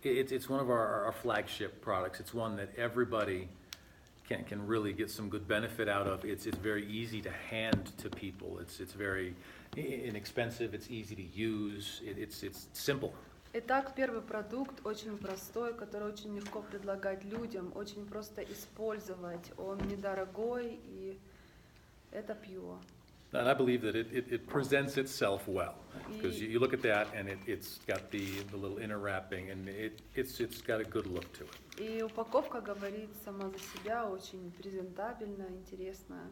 It's one of our flagship products. It's one that everybody can really get some good benefit out of. It's very easy to hand to people. It's very inexpensive. It's easy to use. It's simple. Итак, первый продукт очень простой, который очень легко предлагать людям, очень просто использовать. Он недорогой, и это Pure. And I believe that it presents itself well, because you look at that and it's got the little inner wrapping, and it's got a good look to it. И упаковка говорит сама за себя, очень презентабельная, интересная.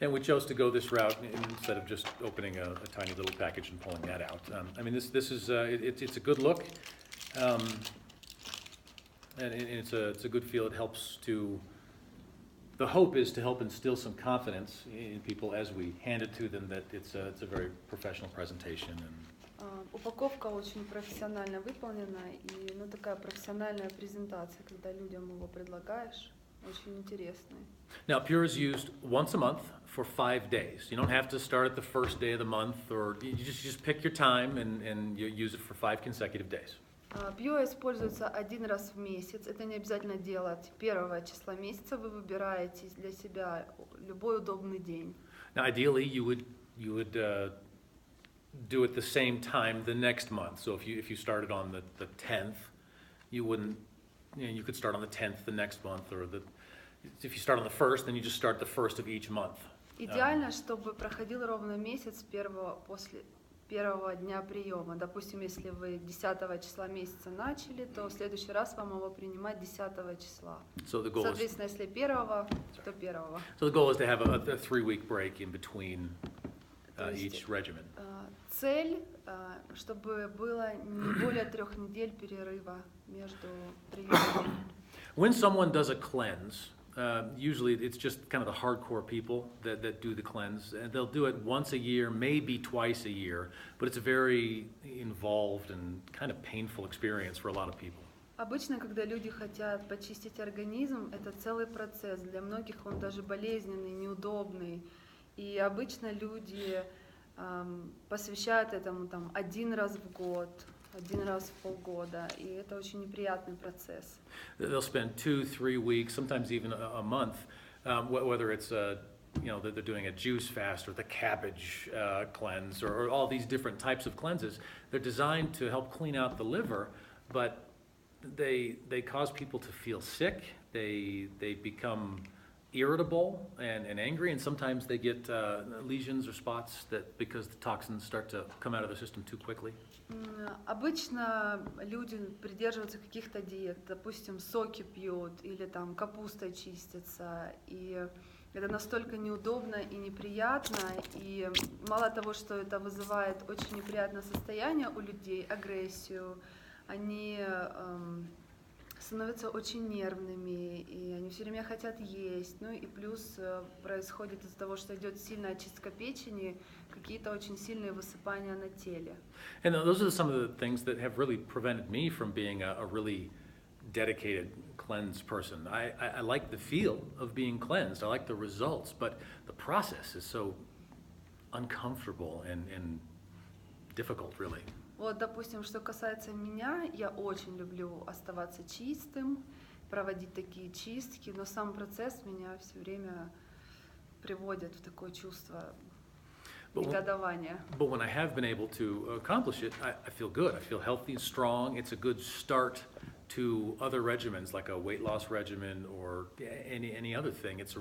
And we chose to go this route instead of just opening a tiny little package and pulling that out. I mean, this is it's a good look, and it's a good feel. It helps to. The hope is to help instill some confidence in people as we hand it to them that it's a very professional presentation. Упаковка очень профессионально выполнена, и такая профессиональная презентация, когда людям его предлагаешь. Очень интересный. Now, Pure is used once a month for 5 days. You don't have to start at the first day of the month, or you just pick your time and you use it for 5 consecutive days. Pure используется один раз в месяц. Это не обязательно делать 1 числа месяца. Вы выбираете для себя любой удобный день. Now, ideally, you would do it the same time the next month. So if you started on the 10th, you wouldn't. You could start on the 10th the next month, or if you start on the 1st, then you just start the 1st of each month. Идеально, чтобы проходил ровно месяц после первого дня приема. Допустим, если вы 10 числа месяца начали, то в следующий раз вам его принимать 10 числа. Соответственно, если 1-го, то 1-го. So the goal is to have a 3-week break in between each regimen. Цель, чтобы было не более 3 недель перерыва между приемами. When someone does a cleanse, usually it's just kind of the hardcore people that do the cleanse. And they'll do it once a year, maybe twice a year, but it's a very involved and kind of painful experience for a lot of people. Обычно, когда люди хотят почистить организм, это целый процесс. Для многих он даже болезненный, неудобный. И обычно люди посвящают этому 1 раз в год, 1 раз в полгода, и это очень неприятный процесс. They'll spend 2-3 weeks, sometimes even a month, whether it's they're doing a juice fast or the cabbage cleanse or all these different types of cleanses. They're designed to help clean out the liver, but they cause people to feel sick. They become irritable and angry, and sometimes they get lesions or spots because the toxins start to come out of the system too quickly. Обычно люди придерживаются каких-то диет, допустим, соки пьют или капустой чистятся, и это настолько неудобно и неприятно, и мало того, что это вызывает очень неприятное состояние у людей, агрессию, они становятся очень нервными, и они все время хотят есть. Ну и плюс происходит из-за того, что идет сильная очистка печени, какие-то очень сильные высыпания на теле. And those are some of the things that have really prevented me from being a really dedicated cleanse person. I like the feel of being cleansed. I like the results, but the process is so uncomfortable and difficult, really. Вот, допустим, что касается меня, я очень люблю оставаться чистым, проводить такие чистки, но сам процесс меня все время приводит в такое чувство негодования. But when I have been able to accomplish it, I feel good. I feel healthy and strong. It's a good start to other regimens, like a weight loss regimen or any other thing. It's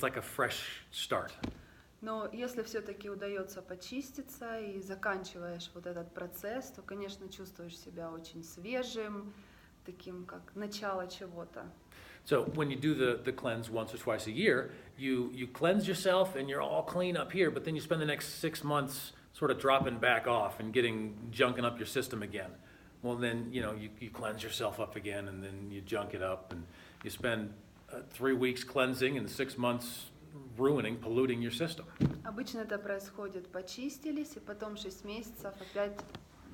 like a fresh start. Но если все-таки удается почиститься и заканчиваешь вот этот процесс, то, конечно, чувствуешь себя очень свежим, таким как начало чего-то. So when you do the cleanse once or twice a year, you cleanse yourself and you're all clean up here, but then you spend the next 6 months sort of dropping back off and junking up your system again. Well, then you cleanse yourself up again, and then you junk it up, and you spend 3 weeks cleansing and 6 months polluting your system. Обычно это происходит, почистились, и потом 6 месяцев опять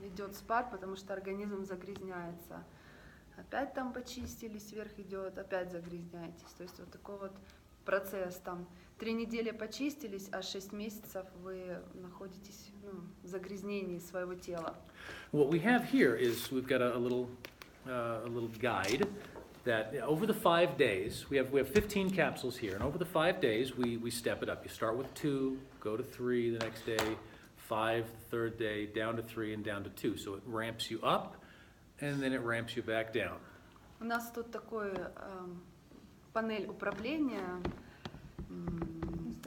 идет спад, потому что организм загрязняется. Опять почистились, вверх идет, опять загрязняетесь. То есть вот такой вот процесс. 3 недели почистились, а 6 месяцев вы находитесь в загрязнении своего тела. What we have here is we've got a little a little guide that over the 5 days, we have 15 capsules here, and over the 5 days, we step it up. You start with 2, go to 3 the next day, 5 the third day, down to 3 and down to 2. So it ramps you up, and then it ramps you back down. У нас тут такой панель управления,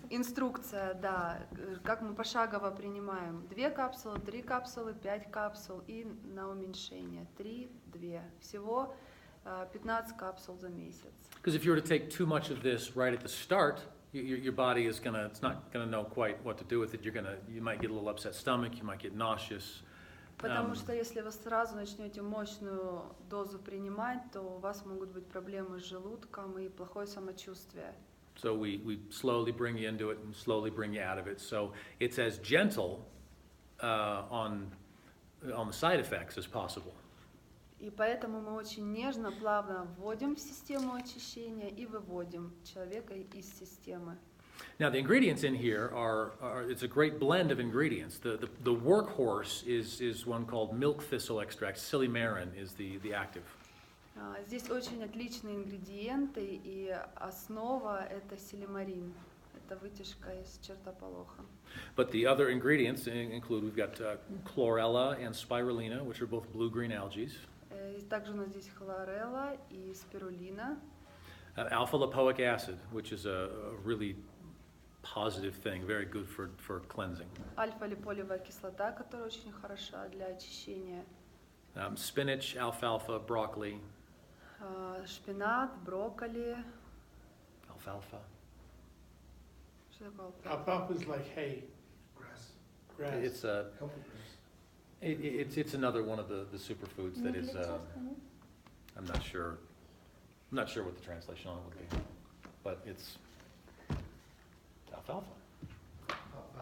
инструкция, да, как мы пошагово принимаем 2 капсулы, 3 капсулы, 5 капсул и на уменьшение 3, 2. Всего 15 капсул за месяц. Because if you were to take too much of this right at the start, your body is it's not gonna know quite what to do with it. You might get a little upset stomach, you might get nauseous. Потому что если вы сразу начнете мощную дозу принимать, то у вас могут быть проблемы с желудком и плохое самочувствие. So we slowly bring you into it and slowly bring you out of it. So it's as gentle on the side effects as possible. И поэтому мы очень нежно, плавно вводим в систему очищения и выводим человека из системы. Now the ingredients in here it's a great blend of ingredients. The workhorse is one called milk thistle extract. Silymarin is the active. Здесь очень отличные ингредиенты, и основа это силимарин. Это вытяжка из чертополоха. But the other ingredients include, we've got chlorella and spirulina, which are both blue-green algae. Также у нас здесь хлорелла и спирулина. Alpha-lipoic acid, which is a really positive thing, very good for cleansing. Альфа-липолевая кислота, которая очень хороша для очищения. Spinach, alfalfa, broccoli. Шпинат, брокколи. Alfalfa. Что такое alfalfa? Alfalfa is like hay. Grass. It's it's another one of the superfoods that is. I'm not sure what the translation on it would be, but it's alfalfa.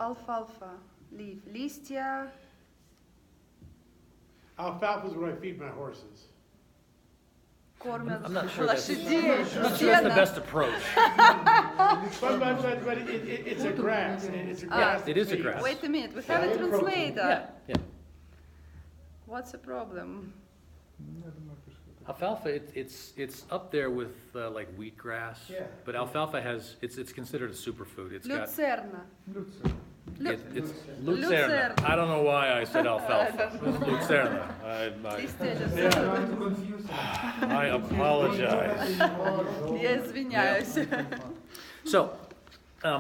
Alfalfa, leaf, листья. Alfalfa is what I feed my horses. Кормят I'm not sure лошадей. I'm not sure that's the best approach. But it's a grass. It's a grass. It is a grass. Wait a minute, we have a translator. Yeah. What's the problem? Alfalfa, it's up there with like wheatgrass, but alfalfa it's considered a superfood. It's got Люцерна. it's Lucerna. I don't know why I said alfalfa. It's Lucerna. Листья люцерны. I apologize. Я извиняюсь. So,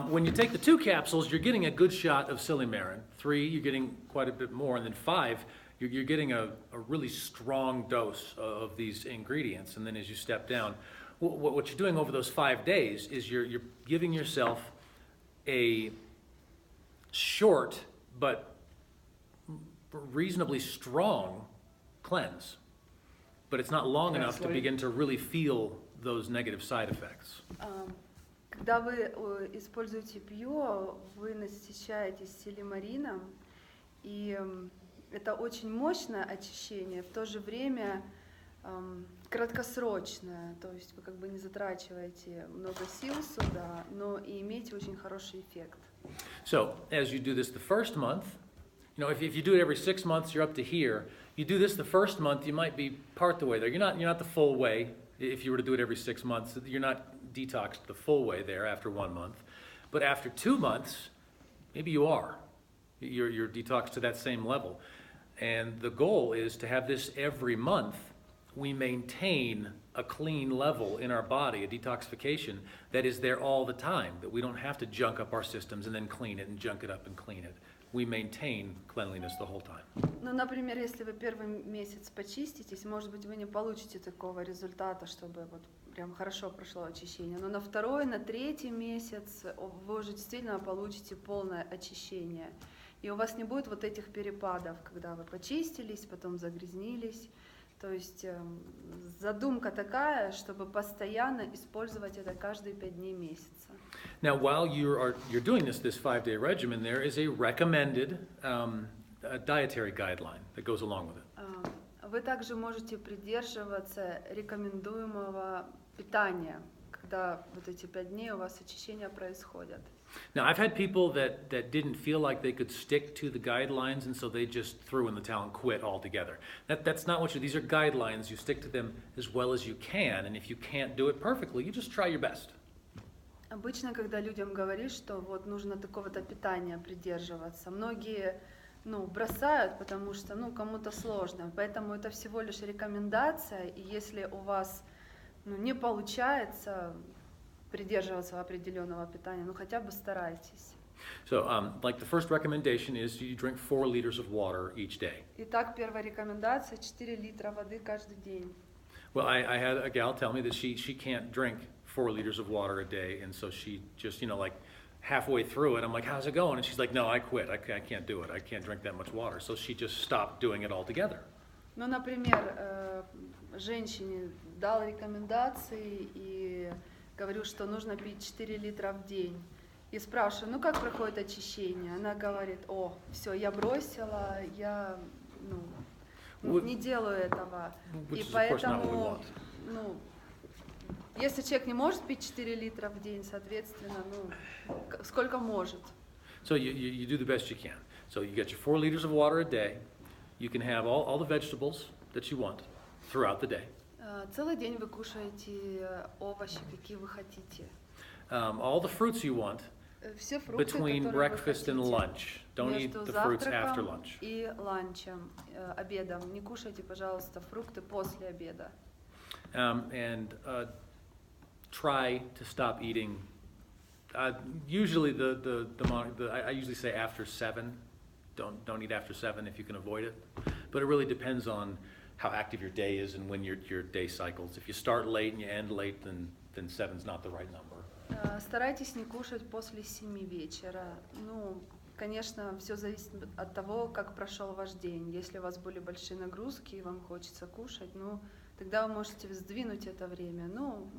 when you take the 2 capsules, you're getting a good shot of silymarin. 3, you're getting quite a bit more, and then 5, you're getting a really strong dose of these ingredients. And then as you step down, what you're doing over those 5 days is you're giving yourself a short but reasonably strong cleanse. But it's not long enough to begin to really feel those negative side effects. Когда вы используете пью, вы насыщаетесь силимарином, и это очень мощное очищение, в то же время краткосрочное, то есть вы как бы не затрачиваете много сил сюда, но и имеете очень хороший эффект. So, as you do this the first month, if you do it every 6 months, you're up to here. You do this the first month, you might be part the way there. You're not the full way. If you were to do it every 6 months, you're not detoxed the full way there after 1 month. But after 2 months, maybe you are. You're detoxed to that same level. And the goal is to have this every month. We maintain a clean level in our body, a detoxification that is there all the time, that we don't have to junk up our systems and then clean it and junk it up and clean it. We maintain cleanliness the whole time. Ну, например, если вы первый месяц почиститесь, может быть, вы не получите такого результата, чтобы вот прям хорошо прошло очищение. Но на 2-й, на 3-й месяц вы уже действительно получите полное очищение. И у вас не будет вот этих перепадов, когда вы почистились, потом загрязнились. То есть задумка такая, чтобы постоянно использовать это каждые 5 дней месяца. Now, while you're doing this 5-day regimen, there is a recommended dietary guideline that goes along with it. Вы также можете придерживаться рекомендуемого питания, когда вот эти 5 дней у вас очищения происходят. Now, I've had people that didn't feel like they could stick to the guidelines, and so they just threw in the towel and quit altogether. That's not what these are guidelines. You stick to them as well as you can, and if you can't do it perfectly, you just try your best. Обычно, когда людям говоришь, что вот нужно такого-то питания придерживаться, многие, бросают, потому что, кому-то сложно. Поэтому это всего лишь рекомендация, и если у вас, не получается придерживаться определенного питания, хотя бы старайтесь. So, like the first recommendation is you drink 4 liters of water each day. Итак, первая рекомендация: 4 литра воды каждый день. Well, I had a gal tell me that she can't drink 4 liters of water a day, and so she just, like halfway through it, I'm like, how's it going? And she's like, no, I quit. I can't do it. I can't drink that much water. So she just stopped doing it altogether. Например, женщине дал рекомендации и говорю, что нужно пить 4 литра в день. И спрашиваю, как проходит очищение? Она говорит, все, я бросила, я не делаю этого. И поэтому, если человек не может пить 4 литра в день, соответственно, сколько может. So you do the best you can. So you get your 4 liters of water a day. You can have all the vegetables that you want throughout the day. Целый день вы кушаете овощи, какие вы хотите. All the fruits you want Все фрукты, between breakfast and lunch. Don't eat the fruits after lunch. И ланчем, обедом. Не кушайте, пожалуйста, фрукты после обеда. And try to stop eating. Usually I usually say after 7. Don't eat after 7 if you can avoid it. But it really depends on how active your day is and when your day cycles. If you start late and you end late, then 7's not the right number. Старайтесь не кушать после 7 вечера. Конечно, все зависит от того, как прошел ваш день. Если у вас были большие нагрузки и вам хочется кушать, тогда вы можете сдвинуть это время.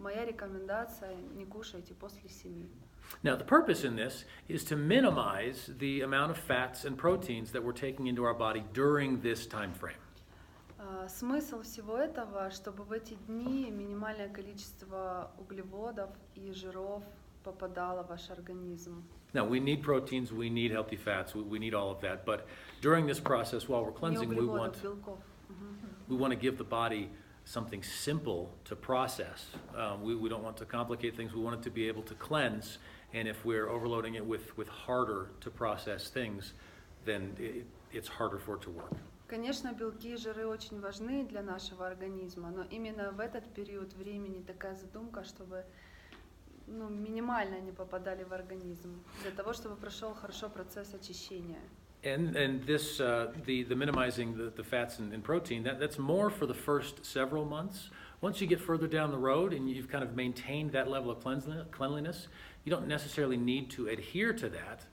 Моя рекомендация: не кушайте после 7. Now, the purpose in this is to minimize the amount of fats and proteins that we're taking into our body during this time frame. Смысл всего этого, чтобы в эти дни минимальное количество углеводов и жиров попадало в ваш организм. Now, we need proteins, we need healthy fats, we need all of that, but during this process, while we're cleansing, we want to give the body something simple to process. We don't want to complicate things, we want it to be able to cleanse, and if we're overloading it with harder to process things, then it's harder for it to work. Конечно, белки и жиры очень важны для нашего организма, но именно в этот период времени такая задумка, чтобы минимально они попадали в организм, для того, чтобы прошел хорошо процесс очищения. And this, the minimizing the fats and protein, that's more for the first several months. Once you get further down the road and you've kind of maintained that level of cleanliness, you don't necessarily need to adhere to that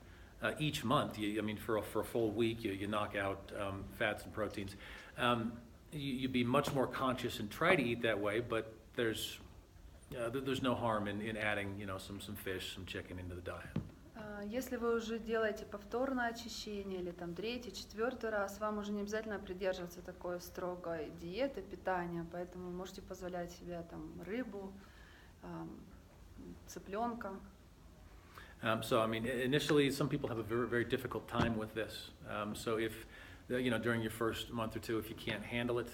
each month. For a full week, you knock out fats and proteins. You'd be much more conscious and try to eat that way, but there's no harm in adding, some fish, some chicken into the diet. Если вы уже делаете повторное очищение или там 3-й, 4-й раз, вам уже не обязательно придерживаться такой строгой диеты, питания, поэтому вы можете позволять себе там рыбу, цыпленка. So, initially, some people have a very, very difficult time with this. So if, during your first month or two, if you can't handle it,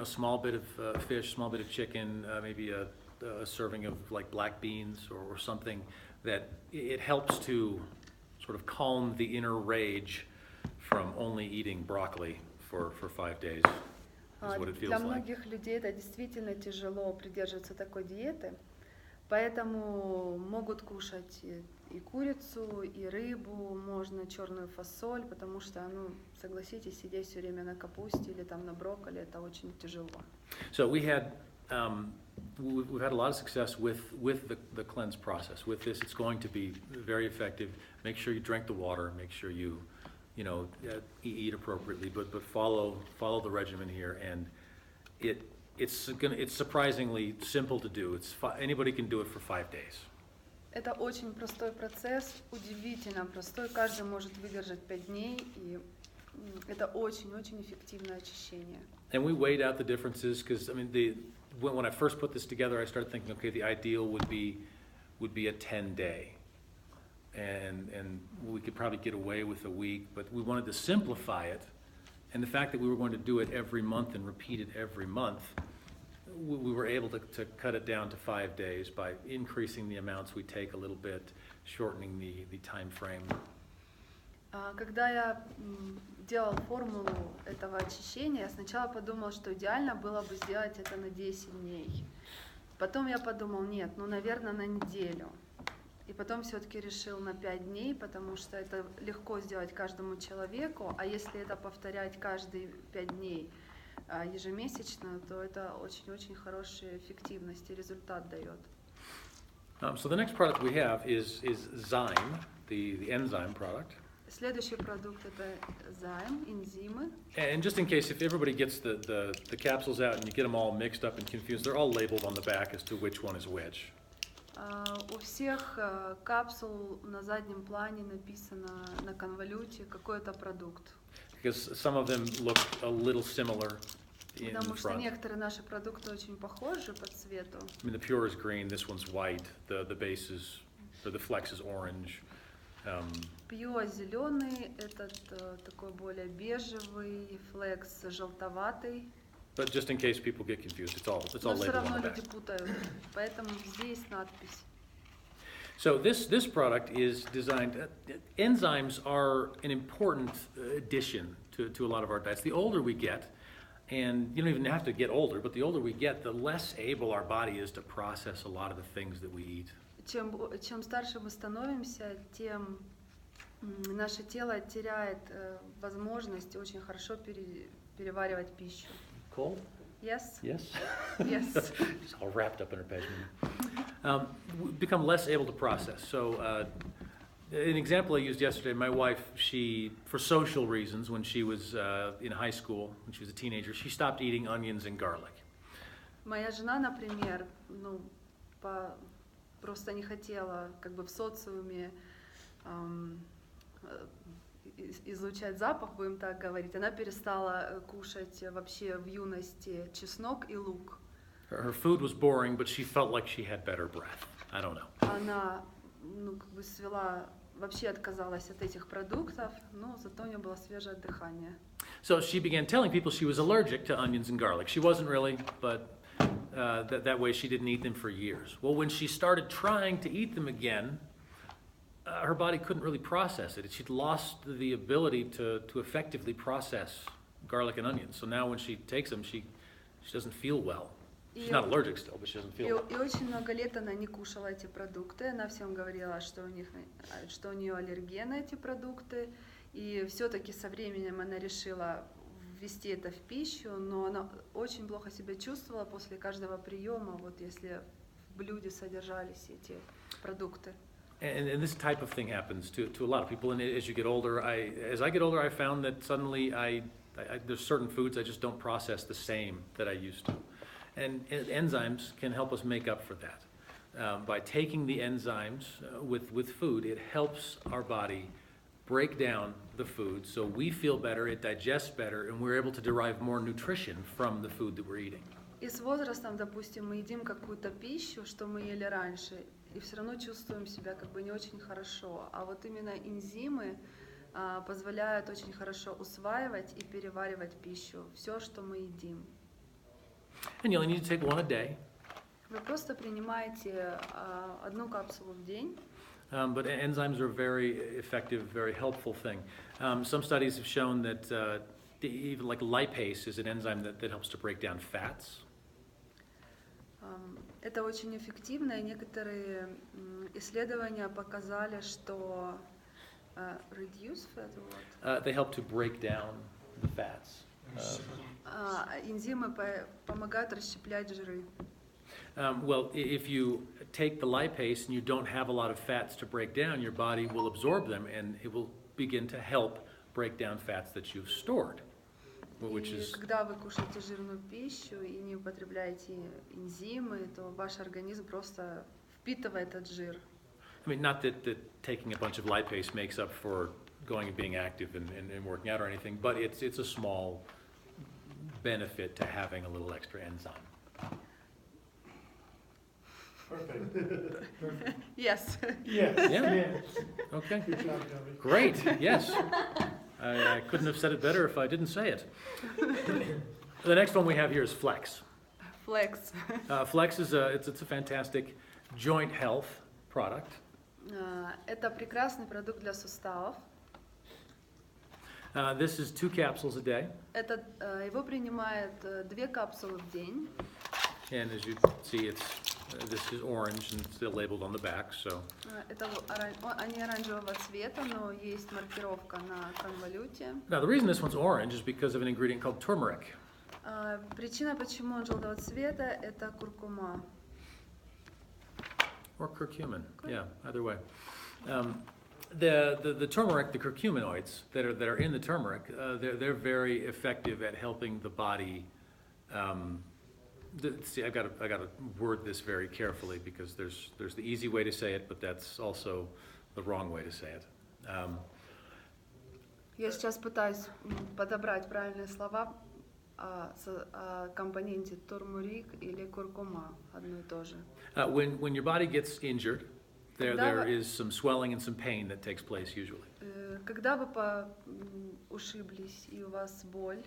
small bit of fish, small bit of chicken, maybe a serving of like black beans or something, that it helps to sort of calm the inner rage from only eating broccoli for 5 days, is what it feels Для like. многих людей это действительно тяжело придерживаться такой диеты, поэтому могут кушать и курицу, и рыбу, можно черную фасоль, потому что, согласитесь, сидеть все время на капусте или там на брокколи, это очень тяжело. So we've had a lot of success with the cleanse process. With this, it's going to be very effective. Make sure you drink the water. Make sure you eat appropriately, but follow the regimen here, and it's surprisingly simple to do. Anybody can do it for 5 days. Это очень простой процесс, удивительно простой. Каждый может выдержать 5 дней, и это очень-очень эффективное очищение. And we weighed out the differences because when I first put this together, I started thinking, okay, the ideal would be a 10-day. and we could probably get away with a week, but we wanted to simplify it. And the fact that we were going to do it every month and repeat it every month, we were able to cut it down to 5 days by increasing the amounts we take a little bit, shortening the time frame. Когда я делал формулу этого очищения, я сначала подумал, что идеально было бы сделать это на 10 дней. Потом я подумал, нет, ну, наверное, на неделю. И потом все-таки решил на 5 дней, потому что это легко сделать каждому человеку, а если это повторять каждые 5 дней ежемесячно, то это очень-очень хорошая эффективность и результат дает. So the next product we have is Zyme, the enzyme product. Следующий продукт это Zyme, энзимы. And just in case if everybody gets the capsules out and you get them all mixed up and confused, they're all labeled on the back as to which one is which. У всех капсул на заднем плане написано на конволюте какой это продукт. Because some of them look a little similar in the Потому что front. некоторые наши продукты очень похожи по цвету. I mean, the Pure is green, this one's white, the base is, or the Flex is orange. Pure зеленый, этот такой более бежевый, Flex желтоватый. But just in case people get confused, it's all Но все labeled равно on the люди back. путают, поэтому здесь надпись. So this product is designed, enzymes are an important addition to a lot of our diets. The older we get, and you don't even have to get older, but the older we get, the less able our body is to process a lot of the things that we eat. Чем старше мы становимся, тем наше тело теряет возможность очень хорошо переваривать пищу. Cold? Yes? Yes? Yes. She's all wrapped up in her pashmina. We become less able to process. So an example I used yesterday, my wife, she, for social reasons, when she was in high school, when she was a teenager, she stopped eating onions and garlic. Моя жена, например, просто не хотела как бы в социуме излучать запах, будем так говорить. Она перестала кушать вообще в юности чеснок и лук. Her food was boring, but she felt like she had better breath. I don't know. Она как бы вообще отказалась от этих продуктов, но зато у нее было свежее дыхание. So she began telling people she was allergic to onions and garlic. She wasn't really, but that way she didn't eat them for years. Well, when she started trying to eat them again, her body couldn't really process it. She'd lost the ability to effectively process garlic and onions. So now when she takes them, she doesn't feel well. She's not allergic still, but she doesn't feel well. И очень много лет она не кушала эти продукты. Она всем говорила, что у нее аллергия на эти продукты. И все-таки со временем она решила ввести это в пищу, но она очень плохо себя чувствовала после каждого приема, вот если в блюде содержались эти продукты. And this type of thing happens to a lot of people. And as you get older, as I get older, I found that suddenly there's certain foods I just don't process the same that I used to. And enzymes can help us make up for that. By taking the enzymes with food, it helps our body break down the food so we feel better, it digests better, and we're able to derive more nutrition from the food that we're eating. И с возрастом, допустим, мы едим какую-то пищу, что мы ели раньше, и все равно чувствуем себя как бы не очень хорошо. А вот именно энзимы позволяют очень хорошо усваивать и переваривать пищу, все, что мы едим. And you only need to take one a day. Вы просто принимаете одну капсулу в день. But enzymes are a very effective, very helpful thing. Some studies have shown that even like lipase is an enzyme that helps to break down fats. Это очень эффективно, и некоторые исследования показали, что reduce fat, They help to break down the fats. энзимы помогают расщеплять жиры. Well, if you take the lipase and you don't have a lot of fats to break down, your body will absorb them and it will begin to help break down fats that you've stored, which И is... когда вы кушаете жирную пищу и не употребляете энзимы, то ваш организм просто впитывает этот жир. I mean, not that taking a bunch of lipase makes up for going and being active and working out or anything, but it's a small benefit to having a little extra enzyme. Perfect. Yes. Yes. Yeah. Okay. Good job, Toby. Great. Yes. I couldn't have said it better if I didn't say it. The next one we have here is Flex. Flex. Flex is it's a fantastic joint health product. Это прекрасный продукт для суставов. This is 2 capsules a day. Его принимают 2 капсулы в день. And as you see, this is orange and it's still labeled on the back. So. Они оранжевого цвета, но есть маркировка на конвалюте. Now the reason this one's orange is because of an ingredient called turmeric. Причина, почему он желтого цвета, это куркума. Or curcumin, yeah, either way. The turmeric, the curcuminoids that are in the turmeric, they're very effective at helping the body. See, I got to word this very carefully because there's the easy way to say it, but that's also the wrong way to say it. Я сейчас пытаюсь подобрать правильные слова о компоненте турмерик или куркума, одно и то же. When your body gets injured, there is some swelling and some pain that takes place usually. Когда вы ушиблись и у вас боль.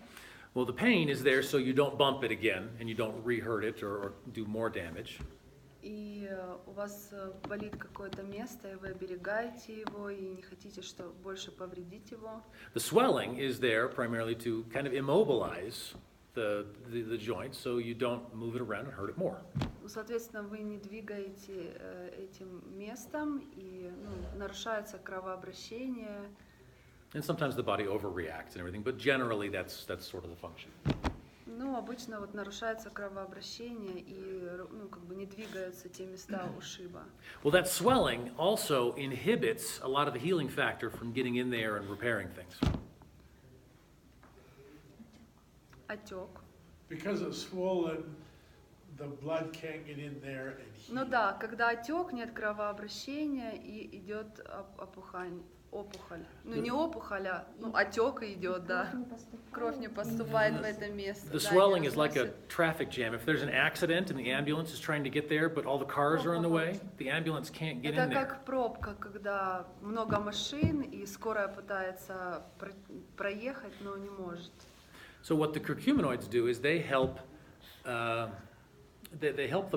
Well, the pain is there so you don't bump it again and you don't re-hurt it or do more damage. И у вас болит какое-то место, и вы оберегаете его, и не хотите, что больше повредить его. The swelling is there primarily to kind of immobilize the joint so you don't move it around and hurt it more. Соответственно, вы не двигаете этим местом, и нарушается кровообращение. And sometimes the body overreacts and everything, but generally that's sort of the function. Обычно нарушается кровообращение и как бы не двигаются те места ушиба. Well, that swelling also inhibits a lot of the healing factor from getting in there and repairing things. Отек. Because it's swollen, the blood can't get in there and heal. Да, когда отек, нет кровообращения и идет опухоль. Не опухоль, а отек идет, да. Кровь не поступает в это место. The swelling is like a traffic jam. If there's an accident and the ambulance is trying to get there, but all the cars are in the way, the ambulance can't get in there. Это как пробка, когда много машин и скорая пытается проехать, но не может. So what the curcuminoids do is they help the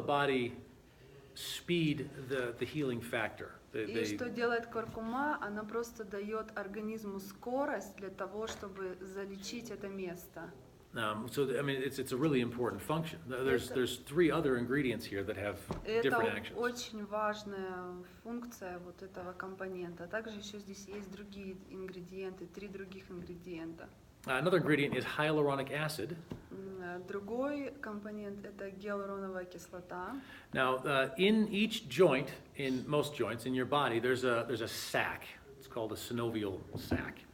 body speed the healing factor. И что делает куркума? Она просто дает организму скорость для того, чтобы залечить это место. So I mean, it's a really important function. There's 3 other ingredients here that have different actions. Это очень важная функция вот этого компонента. Также еще здесь есть другие ингредиенты, 3 других ингредиента. Another ingredient is hyaluronic acid. Другой компонент это гиалуроновая кислота. Now, in each joint, in most joints in your body, there's a sac. It's called a synovial sac.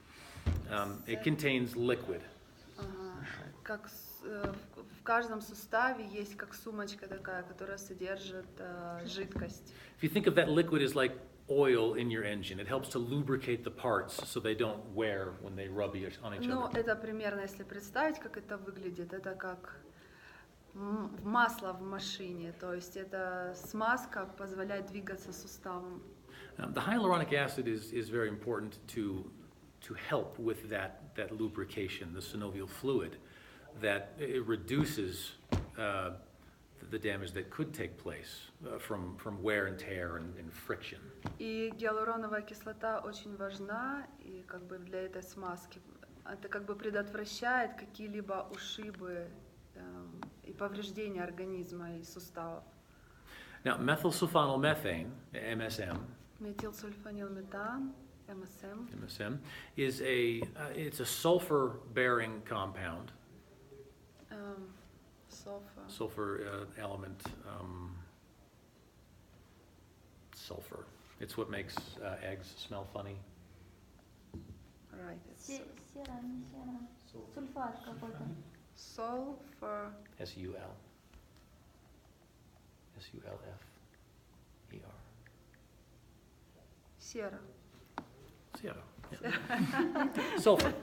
It contains liquid. Как в каждом суставе есть как сумочка такая, которая содержит жидкость. If you think of that liquid as like oil in your engine, it helps to lubricate the parts so they don't wear when they rub on each other. Это примерно, если представить, как это выглядит, это как масло в машине, то есть это смазка позволяет двигаться суставом. The hyaluronic acid is very important to help with that lubrication, the synovial fluid, that it reduces the damage that could take place from wear and tear and friction. И гиалуроновая кислота очень важна и как бы для этой смазки. Это как бы предотвращает какие-либо ушибы и повреждения организма и суставов. Now, methylsulfonylmethane, MSM, Метилсульфанилметан, MSM, is it's a sulfur-bearing compound. Sulfur element. Sulfur. It's what makes eggs smell funny. Right. Сера, не сера. Сульфат какой-то. Sulfur. S-U-L. S-U-L-F-E-R. Сера. Sierra. Yeah. Sulfur.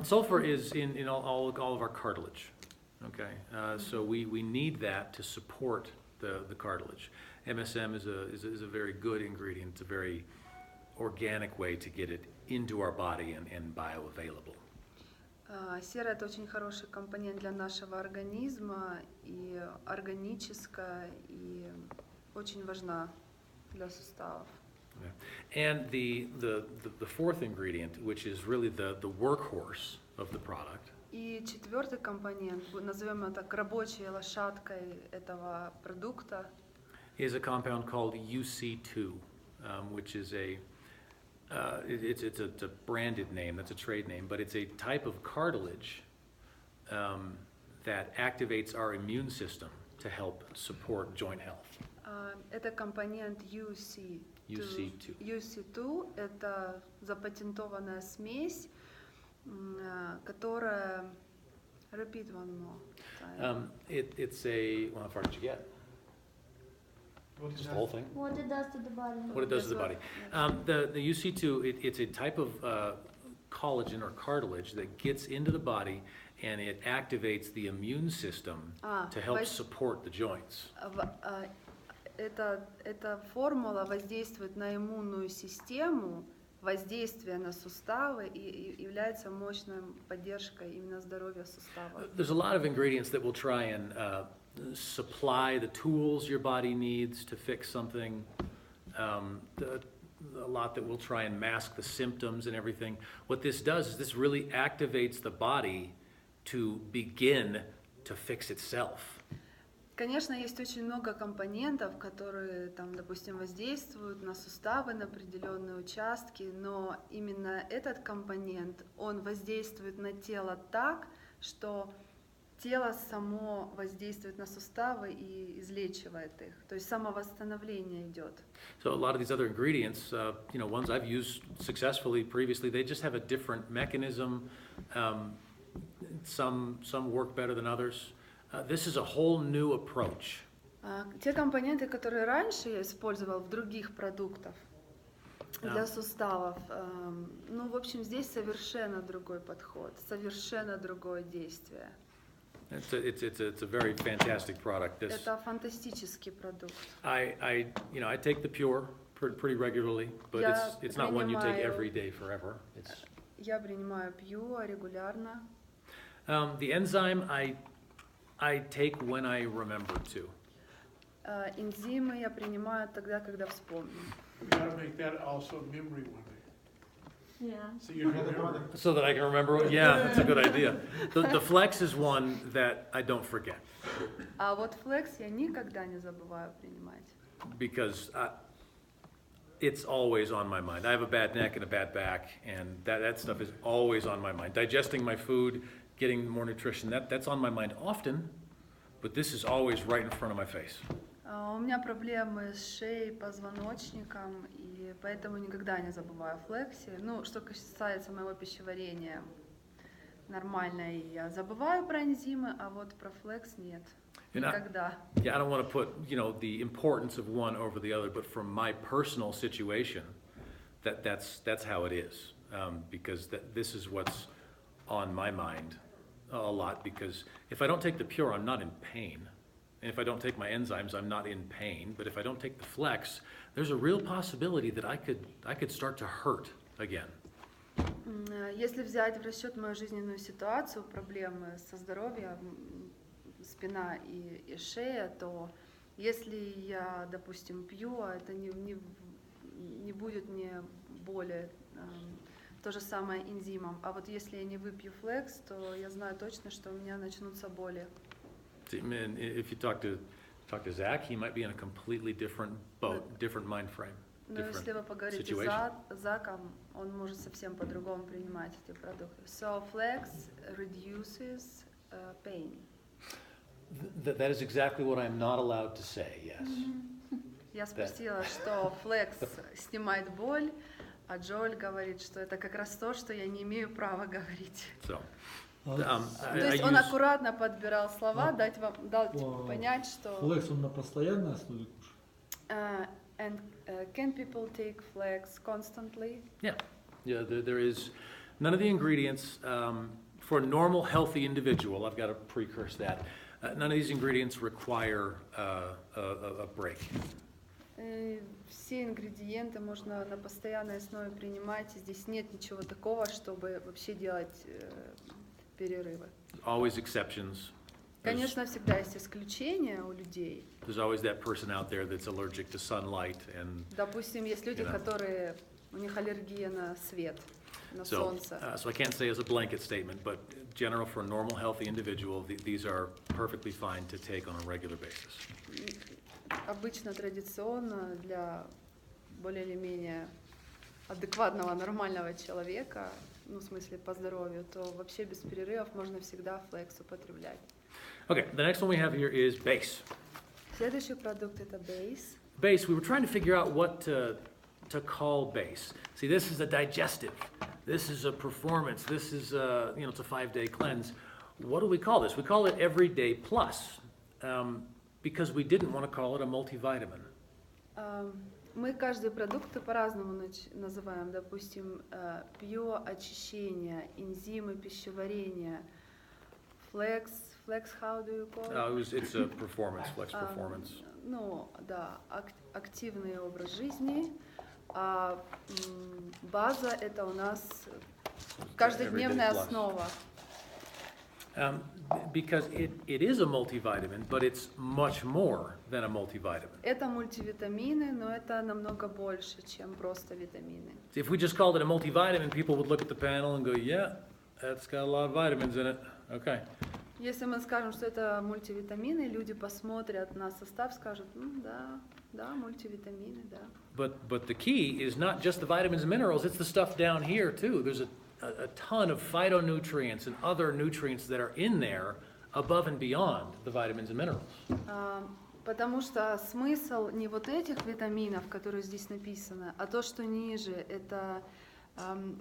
Sulfur is in all of our cartilage. Okay, so we need that to support the cartilage. MSM is a very good ingredient. It's a very organic way to get it into our body and bioavailable. Сера — это очень хороший компонент для нашего организма, и органическая, и очень важна для суставов. And the fourth ingredient, which is really the workhorse of the product, И четвертый компонент, назовем его так, рабочей лошадкой этого продукта, is a compound called UC2, which is it's a branded name, that's a trade name, but it's a type of cartilage that activates our immune system to help support joint health. Это компонент UC2. UC2. UC2 — это запатентованная смесь, которая... Repeat one more time. It's a, well, how far did you get? Just the whole thing? What it does to the body. What it does to the body. The UC2, it's a type of collagen or cartilage that gets into the body and it activates the immune system to help support the joints. Эта формула воздействует на иммунную систему, воздействие на суставы и является мощной поддержкой именно здоровья суставов. There's a lot of ingredients that will try and supply the tools your body needs to fix something. A lot that will try and mask the symptoms and everything. What this does is this really activates the body to begin to fix itself. Конечно, есть очень много компонентов, которые, там, допустим, воздействуют на суставы, на определенные участки, но именно этот компонент, он воздействует на тело так, что тело само воздействует на суставы и излечивает их. То есть самовосстановление идет. So a lot of these other ingredients, ones I've used successfully previously, they just have a different mechanism. Some work better than others. This is a whole new approach. Те компоненты, которые раньше я использовал в других продуктах для суставов, в общем, здесь совершенно другой подход, совершенно другое действие. It's a very fantastic product. Это фантастический продукт. I take the Pure pretty regularly, but it's not one you take every day forever. Я принимаю Pure регулярно. The enzyme I take when I remember to. Энзимы я принимаю тогда, когда вспомню. We gotta make that also a memory one day. Yeah. So you remember. So that I can remember. Yeah, that's a good idea. The Flex is one that I don't forget. А вот Flex я никогда не забываю принимать. Because it's always on my mind. I have a bad neck and a bad back, and that stuff is always on my mind. Digesting my food, getting more nutrition, that's on my mind often, but this is always right in front of my face. У меня проблемы с шеей, позвоночником, и поэтому никогда не забываю о флексе. Что касается моего пищеварения, нормально, и я забываю про энзимы, а вот про флекс нет. Никогда. I don't want to put, the importance of one over the other, but from my personal situation, that's how it is, because this is what's on my mind a lot, because if I don't take the Pure, I'm not in pain. And if I don't take my enzymes, I'm not in pain. But if I don't take the Flex, there's a real possibility that I could start to hurt again. Если взять в расчет мою жизненную ситуацию, проблемы со здоровьем, спина и шея, то если я, допустим, пью, это не будет мне боли. То же самое энзимом. А вот если я не выпью флекс, то я знаю точно, что у меня начнутся боли. If you talk to Zach, he might be in a completely different boat, different mind frame, different situation. Но если вы поговорите с Заком, он может совсем по-другому принимать эти продукты. So flex reduces pain. That is exactly what I'm not allowed to say. Yes. Я спросила, что флекс снимает боль. А Джоэль говорит, что это как раз то, что я не имею права говорить. То есть он аккуратно подбирал слова, дал понять, что... Флекс он на постоянной основе кушает? And can people take flex constantly? Yeah, there is none of the ingredients for a normal healthy individual. I've got to precurse that. None of these ingredients require a break. Все ингредиенты можно на постоянной основе принимать. Здесь нет ничего такого, чтобы вообще делать перерывы. Always exceptions. Конечно, всегда есть исключения у людей. There's always that person out there that's allergic to sunlight and. Допустим, есть люди, которые у них аллергия на свет, на солнце. So I can't say as a blanket statement, but general for a normal, healthy individual, these are perfectly fine to take on a regular basis. Обычно традиционно для более или менее адекватного, нормального человека, ну, в смысле по здоровью, то вообще без перерывов можно всегда флекс употреблять. Okay, the next one we have here is base. Следующий продукт это base. Base, we were trying to figure out what to call base. See, this is a digestive, this is a performance, this is it's a 5-day cleanse. What do we call this? We call it Everyday Plus. Because we didn't want to call it a multivitamin. Мы каждый продукт по-разному называем. Допустим, биоочищение, энзимы пищеварения, flex, how do you call it? It's a performance, flex performance. Ну, да, активный образ жизни. А база это у нас каждодневная основа. Because it is a multivitamin, but it's much more than a multivitamin. Это мультивитамины, но это намного больше, чем просто витамины. If we just called it a multivitamin, people would look at the panel and go, yeah, that's got a lot of vitamins in it. Okay. Если мы скажем, что это мультивитамины, люди посмотрят на состав, скажут, да, мультивитамины, да. But the key is not just the vitamins and minerals, it's the stuff down here too. There's a ton of phytonutrients and other nutrients that are in there above and beyond the vitamins and minerals. Потому что смысл не вот этих витаминов, которые здесь написаны, а то, что ниже, это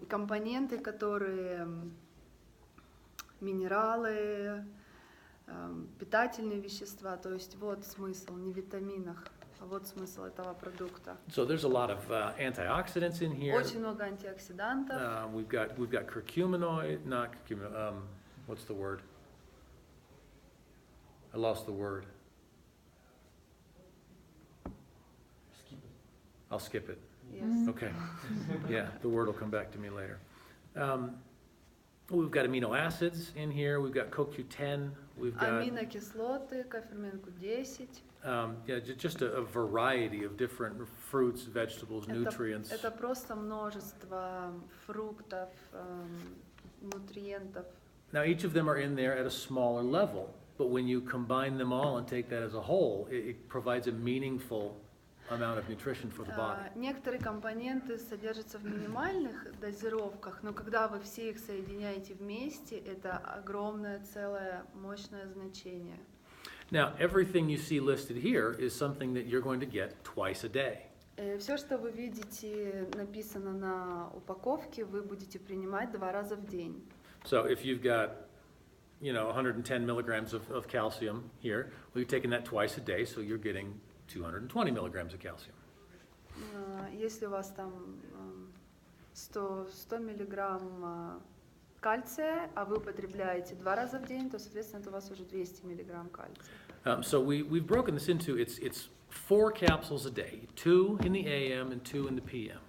компоненты, которые минералы, питательные вещества, то есть вот смысл, не в витаминах. Вот смысл этого продукта. So there's a lot of antioxidants in here. Очень много антиоксидантов. We've got curcuminoid, not curcuminoid. What's the word? I lost the word. I'll skip it. Yes. Okay. Yeah, the word will come back to me later. We've got amino acids in here. We've got CoQ10. We've got аминокислоты, коферменку 10. Just a variety of different fruits, vegetables, nutrients. Это просто множество фруктов, нутриентов. Now each of them are in there at a smaller level, but when you combine them all and take that as a whole, it provides a meaningful amount of nutrition for the body. Некоторые компоненты содержатся в минимальных дозировках, но когда вы все их соединяете вместе, это огромное, целое, мощное значение. Now, everything you see listed here is something that you're going to get twice a day. Все, что вы видите написано на упаковке, вы будете принимать 2 раза в день. So if you've got, 110 milligrams of calcium here, well, you're taking that twice a day, so you're getting 220 milligrams of calcium. Если у вас там 100 миллиграмм кальция, а вы употребляете 2 раза в день, то, соответственно, это у вас уже 200 миллиграмм кальция. So we've broken this into, it's 4 capsules a day, 2 in the AM and 2 in the PM.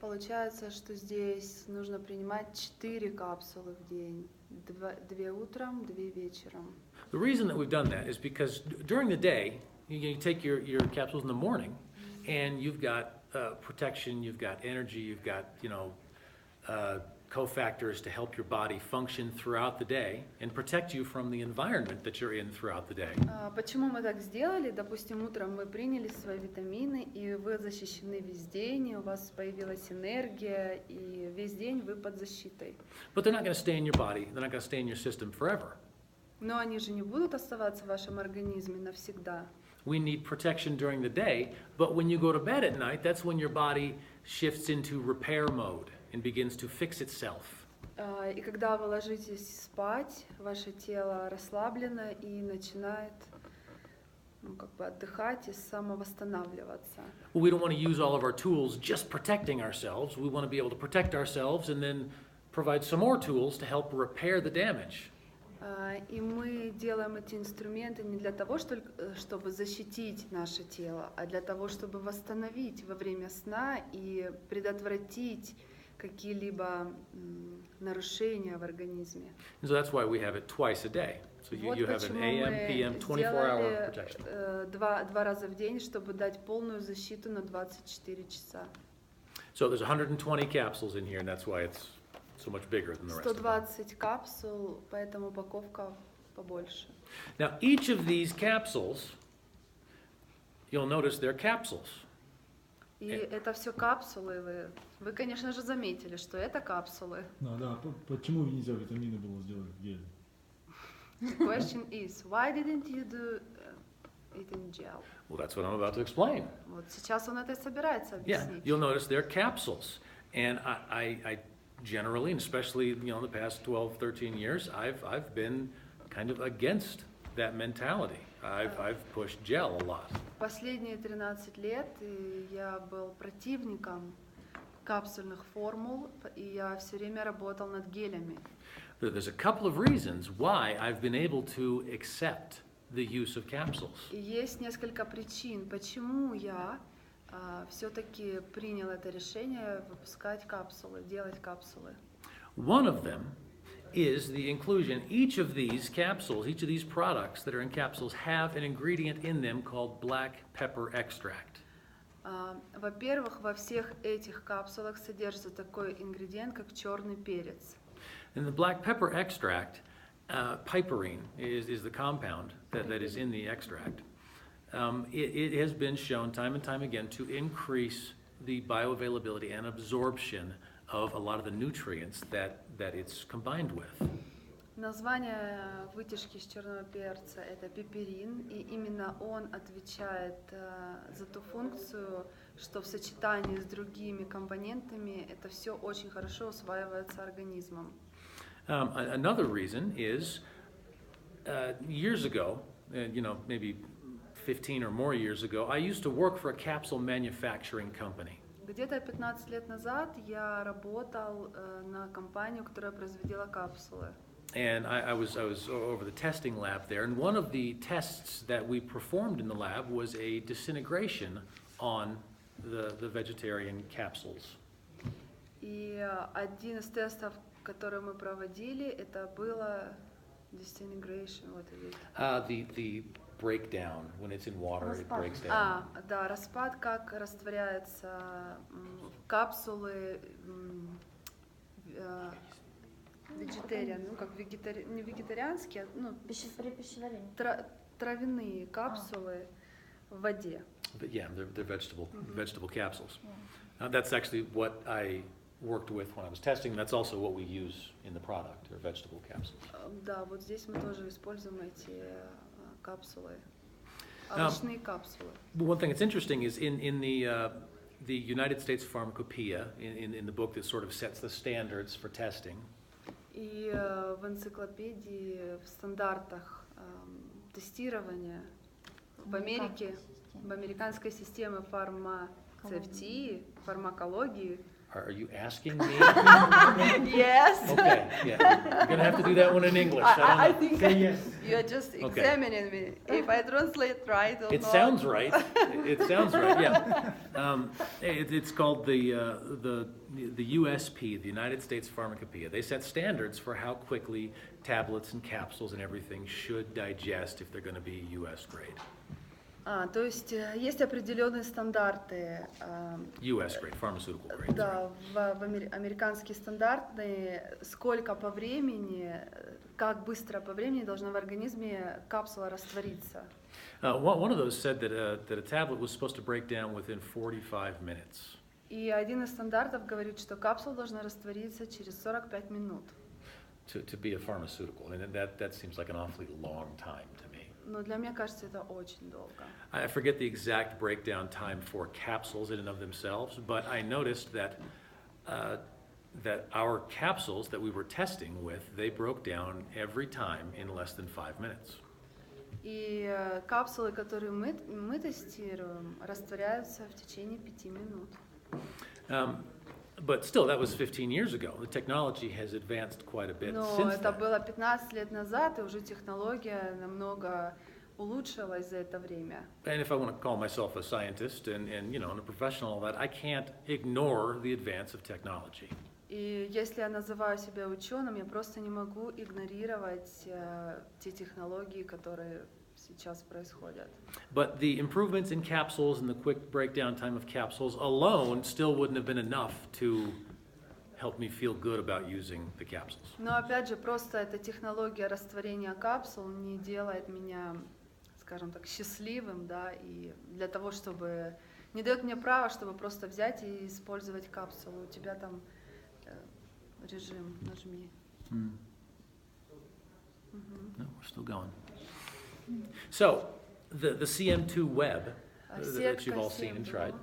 Получается, что здесь нужно принимать 4 капсулы в день, 2 утром, 2 вечером. The reason that we've done that is because during the day, you take your capsules in the morning, and you've got protection, you've got energy, you've got, cofactors to help your body function throughout the day and protect you from the environment that you're in throughout the day. Почему мы так сделали? Допустим, утром вы приняли свои витамины, и вы защищены весь день, и у вас появилась энергия, и весь день вы под защитой. But they're not going to stay in your body, they're not going to stay in your system forever. Но они же не будут оставаться в вашем организме навсегда. We need protection during the day, but when you go to bed at night, that's when your body shifts into repair mode and begins to fix itself. И когда вы ложитесь спать, ваше тело расслаблено и начинает отдыхать и самовосстанавливаться. Well, we don't want to use all of our tools just protecting ourselves. We want to be able to protect ourselves and then provide some more tools to help repair the damage. И мы делаем эти инструменты не для того, чтобы защитить наше тело, а для того, чтобы восстановить во время сна и предотвратить какие-либо нарушения в организме. So that's why we have it twice a day. So Вот you have an почему AM, мы PM, 24-hour сделали protection. два раза в день, чтобы дать полную защиту на 24 часа. So there's 120 capsules in here, and that's why it's so much bigger than the rest of them. 120 капсул, поэтому упаковка побольше. Now, each of these capsules, you'll notice they're capsules. И это все капсулы. Вы, конечно же, заметили, что это капсулы. Да, почему нельзя витамины было сделать в геле? The question is, why didn't you do it in gel? Well, that's what I'm about to explain. Вот сейчас он это и собирается Yeah, объяснить. you'll notice they're capsules. And I generally, and especially, the past 12, 13 years, I've been kind of against that mentality. I've pushed gel a lot. Последние 13 лет я был противником капсульных формул, и я все время работал над гелями. There's a couple of reasons why I've been able to accept the use of capsules. И есть несколько причин, почему я все-таки принял это решение выпускать капсулы, делать капсулы. One of them is the inclusion. Each of these capsules, each of these products that are in capsules have an ingredient in them called black pepper extract. Во-первых, во всех этих капсулах содержится такой ингредиент, как черный перец. And the black pepper extract, piperine is the compound that is in the extract. It has been shown time and time again to increase the bioavailability and absorption of a lot of the nutrients that it's combined with. Название вытяжки из черного перца – это пеперин, и именно он отвечает за ту функцию, что в сочетании с другими компонентами это все очень хорошо усваивается организмом. Another reason is years ago, maybe 15 or more years ago, I used to work for a capsule manufacturing company. Где-то 15 лет назад я работал на компанию, которая производила капсулы. And I was over the testing lab there, and one of the tests that we performed in the lab was a disintegration on the vegetarian capsules. И один из тестов, который мы проводили, это было disintegration, what is it? The breakdown, when it's in water, it breaks down. Да, распад, как растворяются капсулы vegetarian, как не вегетарианские, При пищеварении. Травяные капсулы в воде. But yeah, they're vegetable capsules. That's actually what I worked with when I was testing. That's also what we use in the product, or vegetable capsules. Да, вот здесь мы тоже используем эти капсулы, овощные капсулы. One thing that's interesting is in the United States Pharmacopoeia, in the book that sort of sets the standards for testing. И в энциклопедии, в стандартах тестирования в Америке, в американской системе фармацевтии, фармакологии. Are you asking me? Yes. Okay, yeah. You're going to have to do that one in English. I think Yes. you're just examining me. If I translate right or It not. sounds right. It sounds right, yeah. It's called the USP, the United States Pharmacopoeia. They set standards for how quickly tablets and capsules and everything should digest if they're going to be US grade. То есть есть определенные стандарты. US grade, pharmaceutical grade. Да, американские стандарты, сколько по времени, как быстро по времени должна в организме капсула раствориться. One of those said that a tablet was supposed to break down within 45 minutes. И один из стандартов говорит, что капсула должна раствориться через 45 минут. To be a pharmaceutical, and that seems like an awfully long time to me. Но для меня кажется, это очень долго. I forget the exact breakdown time for capsules in and of themselves, but I noticed that our capsules that we were testing with, they broke down every time in less than 5 minutes. И капсулы, которые мы тестируем, растворяются в течение 5 минут. But still, that was 15 years ago. The technology has advanced quite a bit Но since это then. было 15 лет назад, и уже технология намного улучшилась за это время. And if I want to call myself a scientist and a professional, all that, I can't ignore the advance of technology. И если я называю себя ученым, я просто не могу игнорировать те технологии, которые сейчас происходят. But the improvements in capsules and the quick breakdown time of capsules alone still wouldn't have been enough to help me feel good about using the capsules. Но опять же, просто эта технология растворения капсул не делает меня, скажем так, счастливым, да, и для того, чтобы не дает мне права, чтобы просто взять и использовать капсулу. У тебя там режим, нажми. No, we're still going. So, the CM2 web that you've all seen and tried,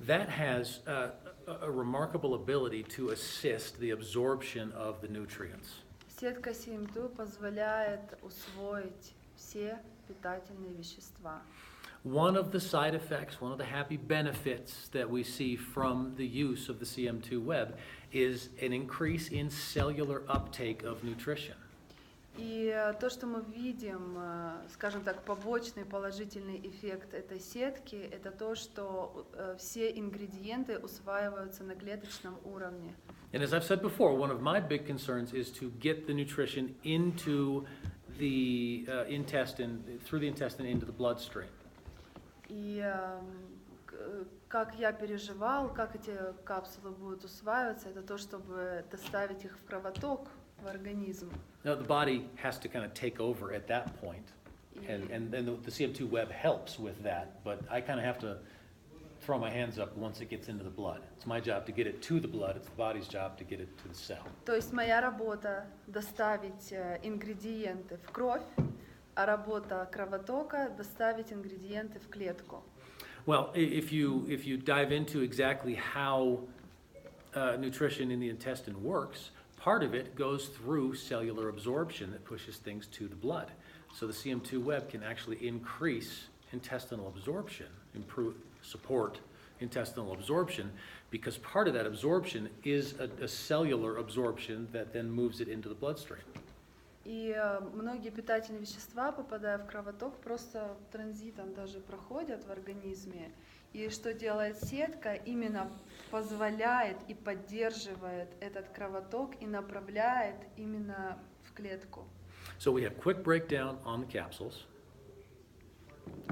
that has a remarkable ability to assist the absorption of the nutrients. Сетка CM2 позволяет усвоить все питательные вещества. One of the side effects, one of the happy benefits that we see from the use of the CM2 web is an increase in cellular uptake of nutrition. И то, что мы видим, скажем так, побочный положительный эффект этой сетки, это то, что все ингредиенты усваиваются на клеточном уровне. And as I've said before, one of my big concerns is to get the nutrition into the intestine, through the intestine into the bloodstream. И как я переживал, как эти капсулы будут усваиваться, это то, чтобы доставить их в кровоток, в организм. Now, the body has to kind of take over at that point, and the CM2 web helps with that, but I kind of have to throw my hands up once it gets into the blood. It's my job to get it to the blood, it's the body's job to get it to the cell. То есть моя работа доставить ингредиенты в кровь, а работа кровотока доставить ингредиенты в клетку. Well, if you dive into exactly how nutrition in the intestine works, part of it goes through cellular absorption that pushes things to the blood. So the CM2 web can actually increase intestinal absorption, support intestinal absorption, because part of that absorption is a cellular absorption that then moves it into the bloodstream. И многие питательные вещества, попадая в кровоток, просто транзитом даже проходят в организме. И что делает сетка? Именно позволяет и поддерживает этот кровоток и направляет именно в клетку. So we have quick breakdown on the capsules,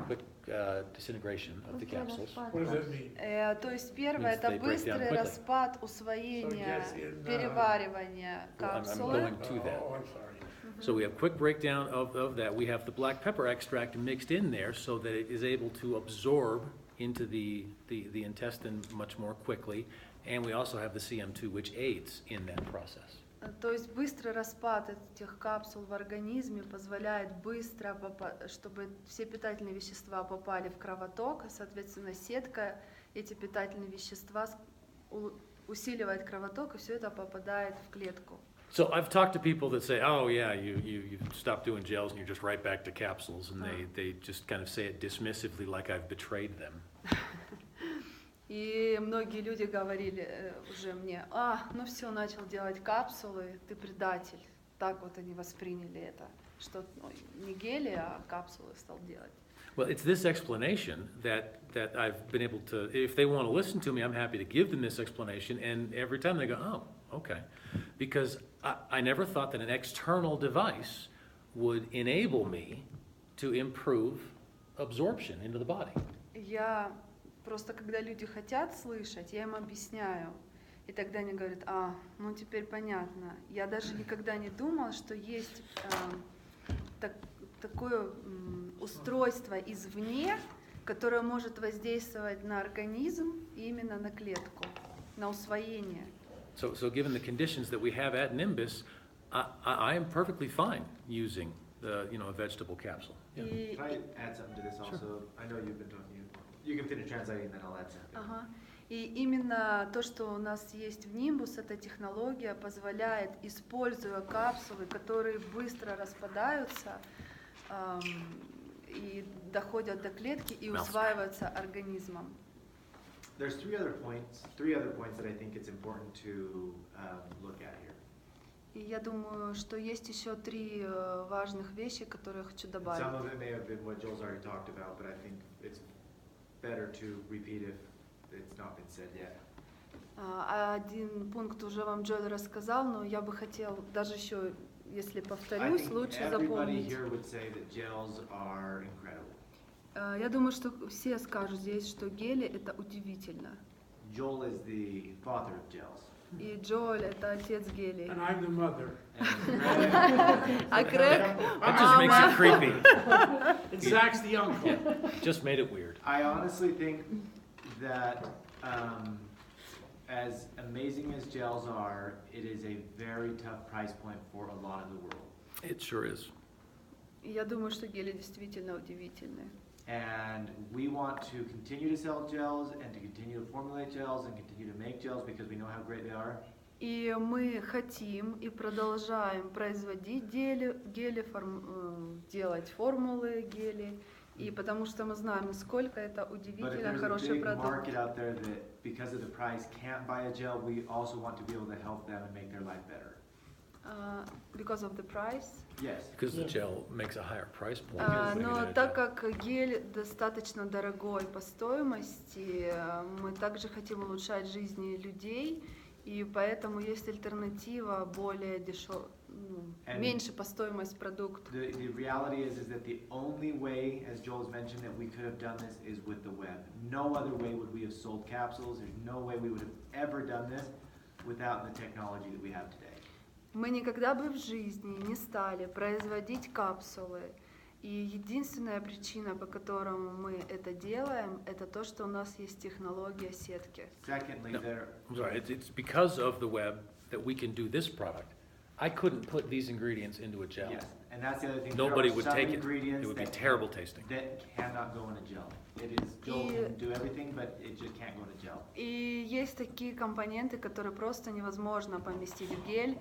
quick disintegration of the capsules. What does that mean? То есть первое Means это they break down быстрый quickly. распад, усвоение, So it gets in, переваривание I'm капсулы. going to that. Oh, I'm sorry. So we have quick breakdown of that. We have the black pepper extract mixed in there so that it is able to absorb into the intestine much more quickly. And we also have the CM2, which aids in that process. То есть быстрый распад этих капсул в организме позволяет быстро, чтобы все питательные вещества попали в кровоток, соответственно, сетка эти питательные вещества усиливает кровоток, и все это попадает в клетку. So I've talked to people that say, oh yeah, you stopped doing gels and you're just right back to capsules, and they just kind of say it dismissively like I've betrayed them. И многие люди говорили уже мне, ну все, начал делать капсулы, ты предатель. Так вот они восприняли это, что не гели, а капсулы стал делать. Well, it's this explanation that I've been able to, if they want to listen to me, I'm happy to give them this explanation, and every time they go, oh, okay. Because I never thought that an external device would enable me to improve absorption into the body. Я просто, когда люди хотят слышать, я им объясняю, и тогда они говорят, ну теперь понятно. Я даже никогда не думал, что есть такое устройство извне, которое может воздействовать на организм и именно на клетку, на усвоение. So given the conditions that we have at Nimbus, I am perfectly fine using a vegetable capsule. Yeah. Can I add something to this also? Sure. I know you've been talking. You can finish translating, then I'll add something. Ага. И именно то, что у нас есть в Nimbus, эта технология позволяет, используя капсулы, которые быстро распадаются и доходят до клетки и усваиваются организмом. There's three other points that I think it's important to look at here. И я думаю, что есть еще три важных вещи, которые я хочу And добавить. some of it may have been what Joel's already talked about, but I think it's better to repeat if it's not been said yet. Один пункт уже вам Джоэл рассказал, но я бы хотел даже еще, если повторюсь, лучше запомнить. Here would say that gels are incredible. Я думаю, что все скажут здесь, что гели это удивительно. Joel is the father of gels. И Джоэл это отец гелей. And I'm the mother. А Грег That just makes it creepy. And Zach's the uncle. Just made it weird. I honestly think that as amazing as gels are, it is a very tough price point for a lot of the world. It sure is. Я думаю, что гели действительно удивительны. And we want to continue to sell gels and to continue to formulate gels and continue to make gels because we know how great they are. И мы хотим и продолжаем производить гели, делать формулы гели, и потому что мы знаем, насколько это But if удивительно there's a хороший big продукт. market out there that because of the price can't buy a gel, we also want to be able to help them and make their life better. Because of the price. Yes. Because the gel makes a higher price point. Но так как гель достаточно дорогой по стоимости, мы также хотим улучшать жизни людей, и поэтому есть альтернатива более дешевая, меньше по стоимости продукт. The reality is that the only way, as Joel's mentioned, that we could have done this is with the web. No other way would we have sold capsules. There's no way we would have ever done this without the technology that we have today. Мы никогда бы в жизни не стали производить капсулы. И единственная причина, по которой мы это делаем, это то, что у нас есть технология сетки. Secondly, No. there. I'm sorry, it's because of the web that we can do this product. I couldn't put these ingredients into a gel. Yes, and that's the other thing. Nobody There are would some take it. ingredients It would be that- terrible tasting. That cannot go in a gel. It is Joel can do everything, but it just can't go in a gel. И есть такие компоненты, которые просто невозможно поместить в гель.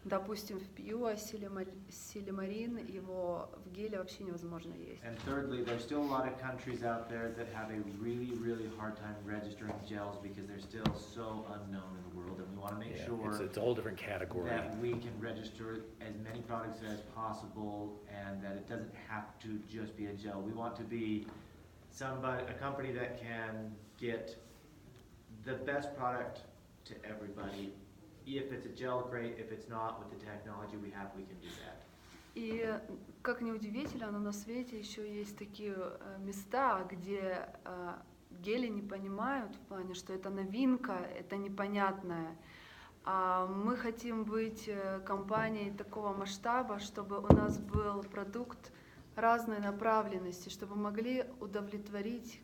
Допустим, в пью, силимарин, его в геле вообще невозможно есть. And thirdly, there's still a lot of countries out there that have a really, really hard time registering gels because they're still so unknown in the world, and we want to make Yeah, sure it's a whole different category. that we can register as many products as possible and that it doesn't have to just be a gel. We want to be a company that can get the best product to everybody. If it's a gel, great. If it's not, with the technology we have, we can do that. И как ни удивительно, но на свете еще есть такие места, где гели не понимают в плане, что это новинка, это непонятное. А мы хотим быть компанией такого масштаба, чтобы у нас был продукт разной направленности, чтобы могли удовлетворить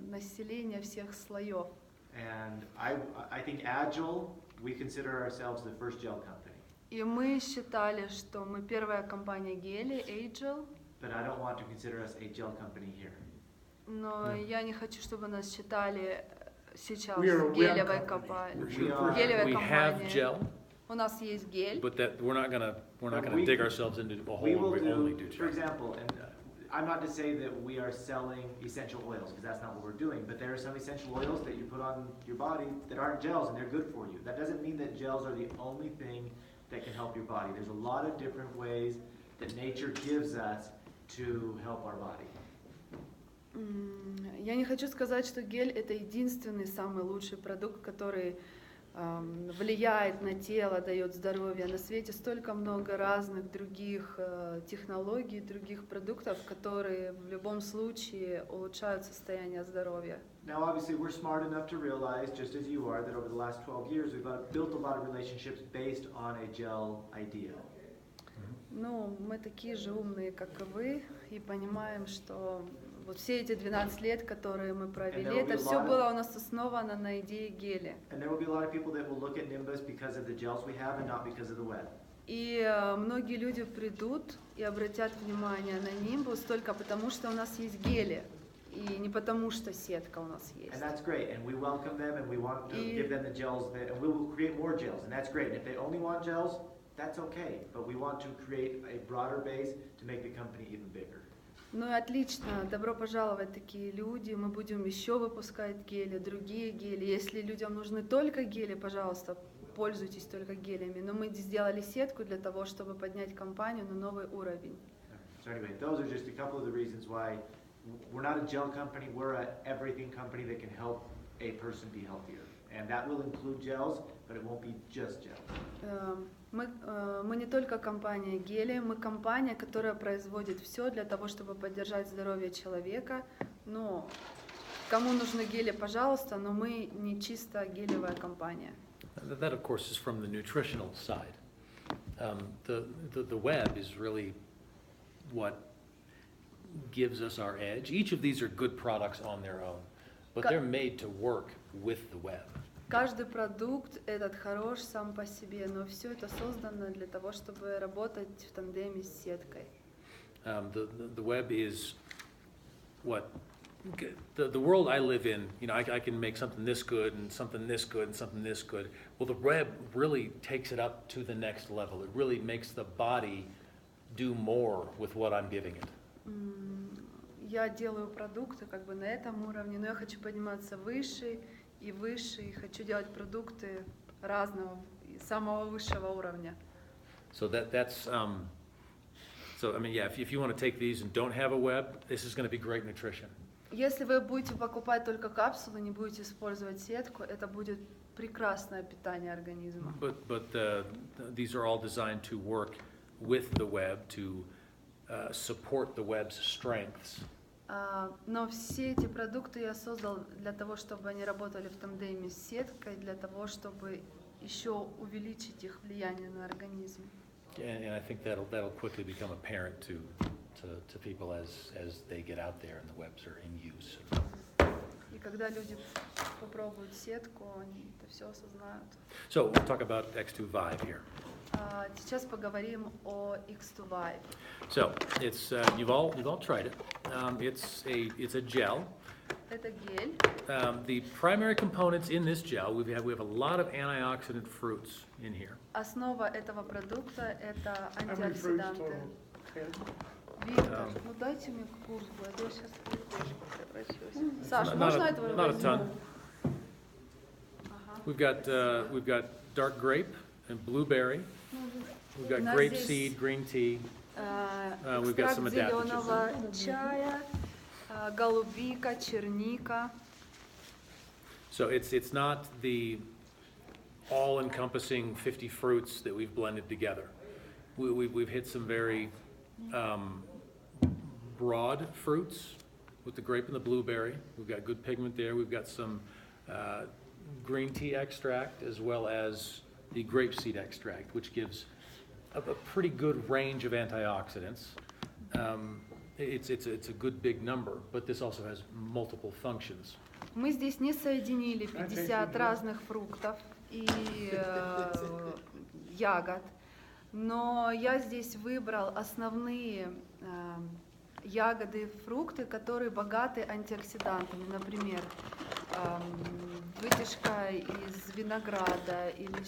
население всех слоев. And I think Agile, we consider ourselves the first gel company. И мы считали, что мы первая компания гели, Agile, But I don't want to consider us a gel company here. но я не хочу, чтобы нас считали сейчас We are a web гелевой company. компанией. We We have gel, У нас есть гель. but that we're not gonna we- dig ourselves into a hole We where will we only do do, for gel. example, and I'm not to say that we are selling essential oils, because that's not what we're doing, but there are some essential oils that you put on your body that aren't gels, and they're good for you. That doesn't mean that gels are the only thing that can help your body. There's a lot of different ways that nature gives us to help our body. Я не хочу сказать, что гель это единственный самый лучший продукт, который влияет на тело, дает здоровье. На свете столько много разных других технологий, других продуктов, которые в любом случае улучшают состояние здоровья. Now, obviously, we're smart enough to realize, just as you are, that over the last 12 years, we've built a lot of relationships based on a gel idea. Ну, мы такие же умные, как и вы, и понимаем, что вот все эти 12 лет, которые мы провели, это все было у нас основано на идее геля. And there will be a lot of people that will look at Nimbus because of the gels we have and not because of the web. И многие люди придут и обратят внимание на Nimbus только потому, что у нас есть гели, и не потому, что сетка у нас есть. And that's great, and we welcome them, and we want to give them the gels, and we will create more gels, and that's great. And if they only want gels, that's okay, but we want to create a broader base to make the company even bigger. Ну и отлично, добро пожаловать, такие люди. Мы будем еще выпускать гели, другие гели. Если людям нужны только гели, пожалуйста, пользуйтесь только гелями. Но мы сделали сетку для того, чтобы поднять компанию на новый уровень. So anyway, those are just a couple of the reasons why we're not a gel company, we're a everything company that can help a person be healthier. And that will include gels, but it won't be just gels. Мы не только компания гели, мы компания, которая производит все для того, чтобы поддержать здоровье человека. Но кому нужны гели, пожалуйста, но мы не чисто гелевая компания. That, of course, is from the nutritional side. The web is really what gives us our edge. Each of these are good products on their own, but they're made to work with the web. Каждый продукт этот хорош сам по себе, но все это создано для того, чтобы работать в тандеме с сеткой. The web is what the world I live in. You know, I can make something this good and something this good and something this good. Well, the web really takes it up to the next level. It really makes the body do more with what I'm giving it. Я делаю продукты как бы на этом уровне, но я хочу подниматься выше и выше, и хочу делать продукты разного, самого высшего уровня. So that's so I mean, yeah, if you want to take these and don't have a web, this is going to be great nutrition. Если вы будете покупать только капсулы, не будете использовать сетку, это будет прекрасное питание организма. But these are all designed to work with the web to support the web's strengths. Но все эти продукты я создал для того, чтобы они работали в тандеме с сеткой, для того, чтобы еще увеличить их влияние на организм. And I think that'll quickly become apparent to people as they get out there and the webs are in use. И когда люди попробуют сетку, они это все осознают. So we'll talk about X2 Vibe here. Сейчас поговорим о X2 Vibe. So it's you've all tried it. It's a gel. Это гель. The primary components in this gel, we have a lot of antioxidant fruits in here. Основа этого продукта это How many fruits антиоксиданты. total? Виктор, ну дайте мне курс, а я сейчас превращусь. Саша, Not можно a- этого not a возьму? ton. Ага. We've got dark grape and blueberry. We've got У нас grape здесь, seed, green tea. We've got some экстракт adaptogens. зеленого чая, голубика, черника. So it's not the all-encompassing 50 fruits that we've blended together. We've hit some very broad fruits with the grape and the blueberry. We've got good pigment there. We've got some green tea extract as well as the grapeseed extract, which gives a pretty good range of antioxidants. It's a good big number, but this also has multiple functions. Мы здесь не соединили 50 разных фруктов и ягод, но я здесь выбрал основные ягоды и фрукты, которые богаты антиоксидантами. Например, вытяжка из винограда или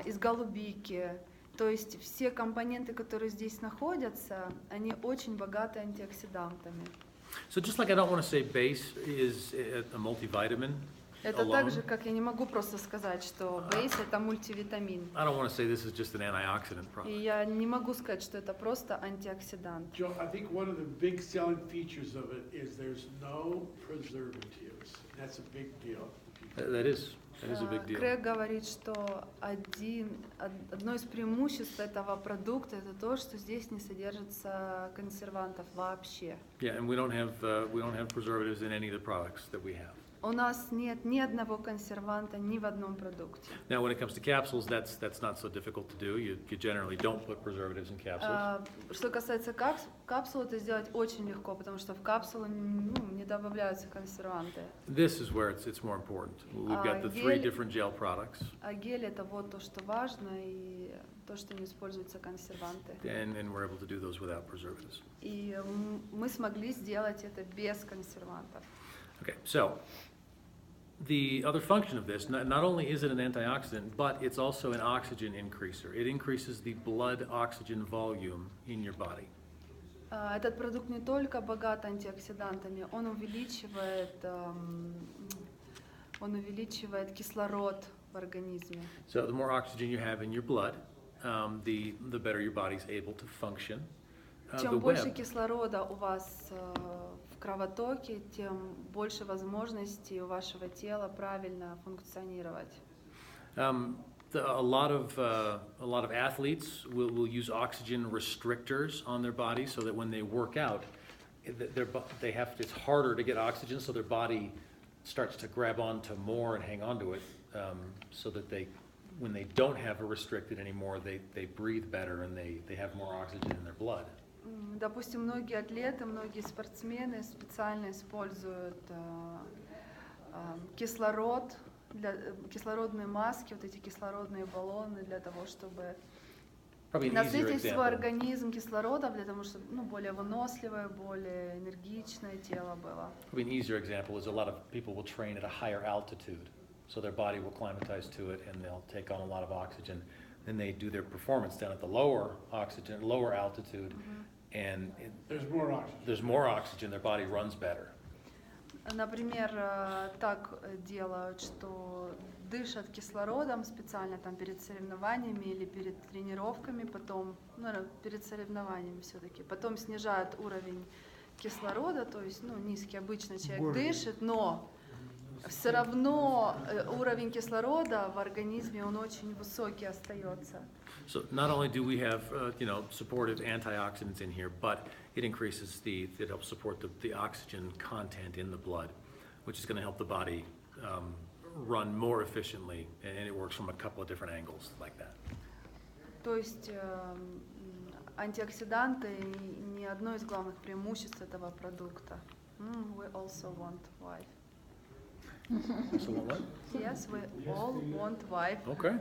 из голубики. То есть все компоненты, которые здесь находятся, они очень богаты антиоксидантами. So just like I don't want to say base is a multivitamin Это alone, так же, как я не могу просто сказать, что бейс это мультивитамин. I don't want to say this is just an antioxidant product. И я не могу сказать, что это просто антиоксидант. Joe, I think one of the big selling features of it is there's no preservatives. That's a big deal. That is a big deal. Крэг говорит, что одно из преимуществ этого продукта это то, что здесь не содержится консервантов вообще. Yeah, and we don't have preservatives in any of the products that we have. У нас нет ни одного консерванта ни в одном продукте. Now, when it comes to capsules, that's not so difficult to do. You generally don't put preservatives in capsules. Что касается капсул, это сделать очень легко, потому что в капсулу не добавляются консерванты. This is where it's more important. We've got the three different gel products, А гель это вот то, что важно, и то, что не используются консерванты. and we're able to do those without preservatives. И мы смогли сделать это без консервантов. Okay, so the other function of this, not only is it an antioxidant, but it's also an oxygen increaser. It increases the blood oxygen volume in your body. Этот продукт не только богат антиоксидантами, он увеличивает кислород в организме. So the more oxygen you have in your blood, the better your body's able to function. The Чем больше web, кислорода у вас в кровотоке, тем больше возможностей у вашего тела правильно функционировать. a lot of athletes will use oxygen restrictors on their body so that when they work out, it's harder to get oxygen, so their body starts to grab onto more and hang onto it, so that when they don't have it restricted anymore, they breathe better and they have more oxygen in their blood. Допустим, многие атлеты, многие спортсмены специально используют кислород, кислородные маски, вот эти кислородные баллоны для того, чтобы насытить свой организм кислородом, для того, чтобы более выносливое, более энергичное тело было. An easier example is a lot of people will train at a higher altitude, so their body will climatize to it and they'll take on a lot of oxygen. Then they do their performance down at the lower altitude, and there's more oxygen, their body runs better. Например, так делают, что дышат кислородом специально там перед соревнованиями или перед тренировками, потом, перед соревнованиями все-таки, потом снижают уровень кислорода, то есть, низкий обычно человек дышит, но все равно уровень кислорода в организме, он очень высокий остается. So not only do we have, supportive antioxidants in here, but it helps support the oxygen content in the blood, which is going to help the body run more efficiently, and it works from a couple of different angles like that. То есть антиоксиданты не одно из главных преимуществ этого продукта. We also want wife. So what? Yes, we all want wife. Okay.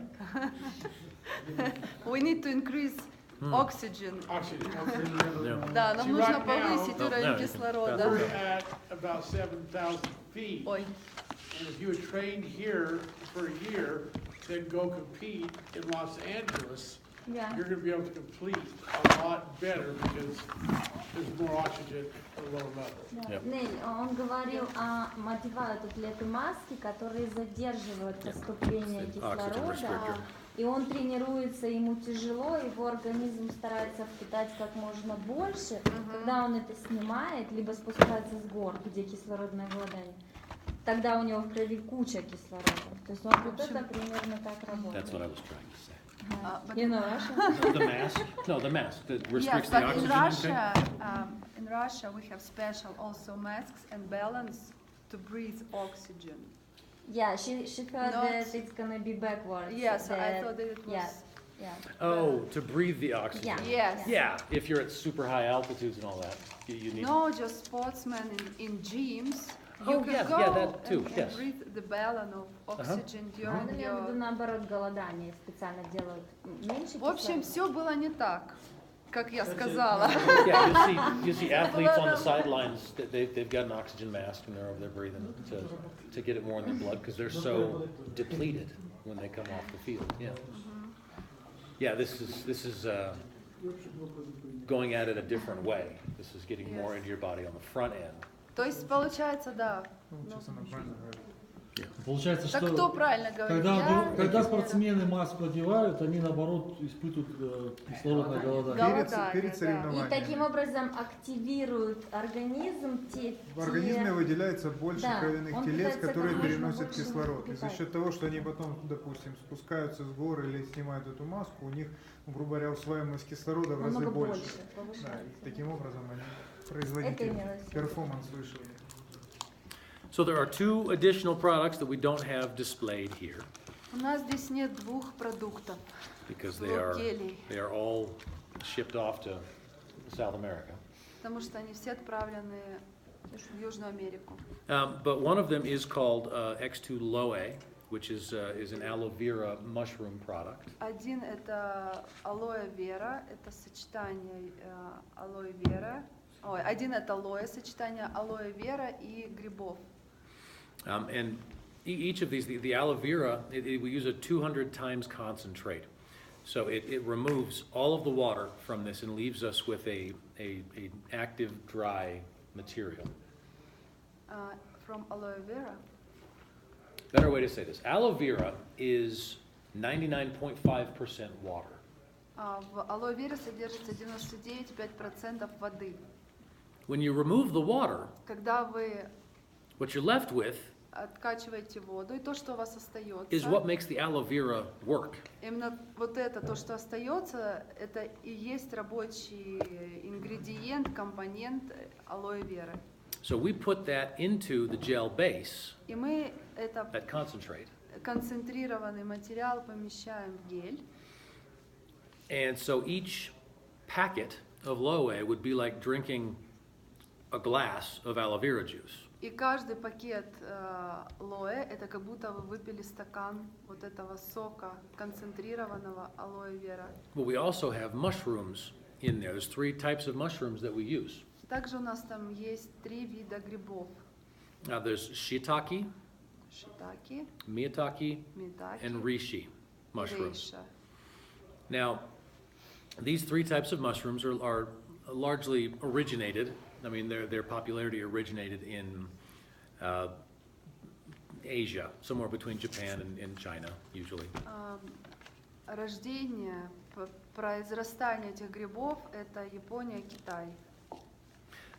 We need to increase oxygen. Yeah. Да, нам нужно повысить уровень кислорода. We're at about 7,000 feet. Ой. And if you had trained here for a year, then go compete in Los Angeles, you're going to be able to complete a lot better because there's more oxygen at a lower level. Yep. Нель, он говорил о эти маски, которые задерживают поступление кислорода, и он тренируется, ему тяжело, его организм старается впитать как можно больше. Когда он это снимает, либо спускается с гор, где кислородное голодание, тогда у него в крови куча кислорода. То есть он вот это примерно так работает. That's what I was trying to say. You know Russia? The mask? No, the mask that restricts Yes, the but oxygen intake. in Russia we have special also masks and balloons to breathe oxygen. Yeah, she thought that it's gonna be backwards. Yes, I thought that it was. Yeah. Oh, to breathe the oxygen. Yeah. Yes. Yeah, if you're at super high altitudes and all that, you need. No, just sportsmen in gyms. Oh, You can yes, go yeah, that too, and yes. breathe the balloon of oxygen Он during имел в виду your... наоборот голодание, специально делают меньше В общем, кислорода. все было не так, как я сказала. Yeah, you see athletes on the sidelines, they've got an oxygen mask and they're over there breathing to get it more in their blood because they're so depleted when they come off the field. Yeah. Yeah, this is going at it a different way. This is getting more into your body on the front end. То есть получается, да. Получается, Так кто что правильно говорит? когда спортсмены маску одевают, они наоборот испытывают кислородное голодание. Перед И соревнованием. таким образом активируют организм В организме выделяется больше Да, кровяных он телец, питается которые как можно переносят больше кислород. И за питается. счет того, что они потом, допустим, спускаются с гор или снимают эту маску, у них, грубо говоря, усваиваемость кислорода в разы намного больше. больше Да, повышается. и таким образом они Это производительны, имелось в виду. перформанс выше. So there are two additional products that we don't have displayed here У нас здесь нет двух продуктов. because Двух гелей. they are all shipped off to South America. Потому что они все отправлены в Южную Америку. But one of them is called X2 RORCE, which is an aloe vera mushroom product. Один это Aloe Vera, это сочетание Aloe Vera. Ой, один это Aloe, сочетание Aloe Vera и грибов. And each of these, the aloe vera, we use a 200 times concentrate. So it removes all of the water from this and leaves us with a active, dry material. From aloe vera. Better way to say this. Aloe vera is 99.5% water. В алоэ вере содержится 99,5% воды. When you remove the water, Когда вы what you're left with откачиваете воду, и то, что у вас остается, is what makes the aloe vera work. именно вот это, то, что остается, это и есть рабочий ингредиент, компонент алоэ веры. So we put that into the gel base, И мы это that concentrate. концентрированный материал помещаем в гель. And so each packet of Aloe would be like drinking a glass of aloe vera juice. И каждый пакет алоэ это как будто вы выпили стакан вот этого сока концентрированного алоэ вера. But we also have mushrooms in there. There's 3 types of mushrooms that we use. Также у нас там есть 3 вида грибов. Now there's shiitake, Шитаки, miyatake, митаки and reishi и mushrooms. рейша. Now, these 3 types of mushrooms are largely originated. I mean, their popularity originated in Asia, somewhere between Japan and China, usually. Рождение, произрастание этих грибов это Япония, Китай.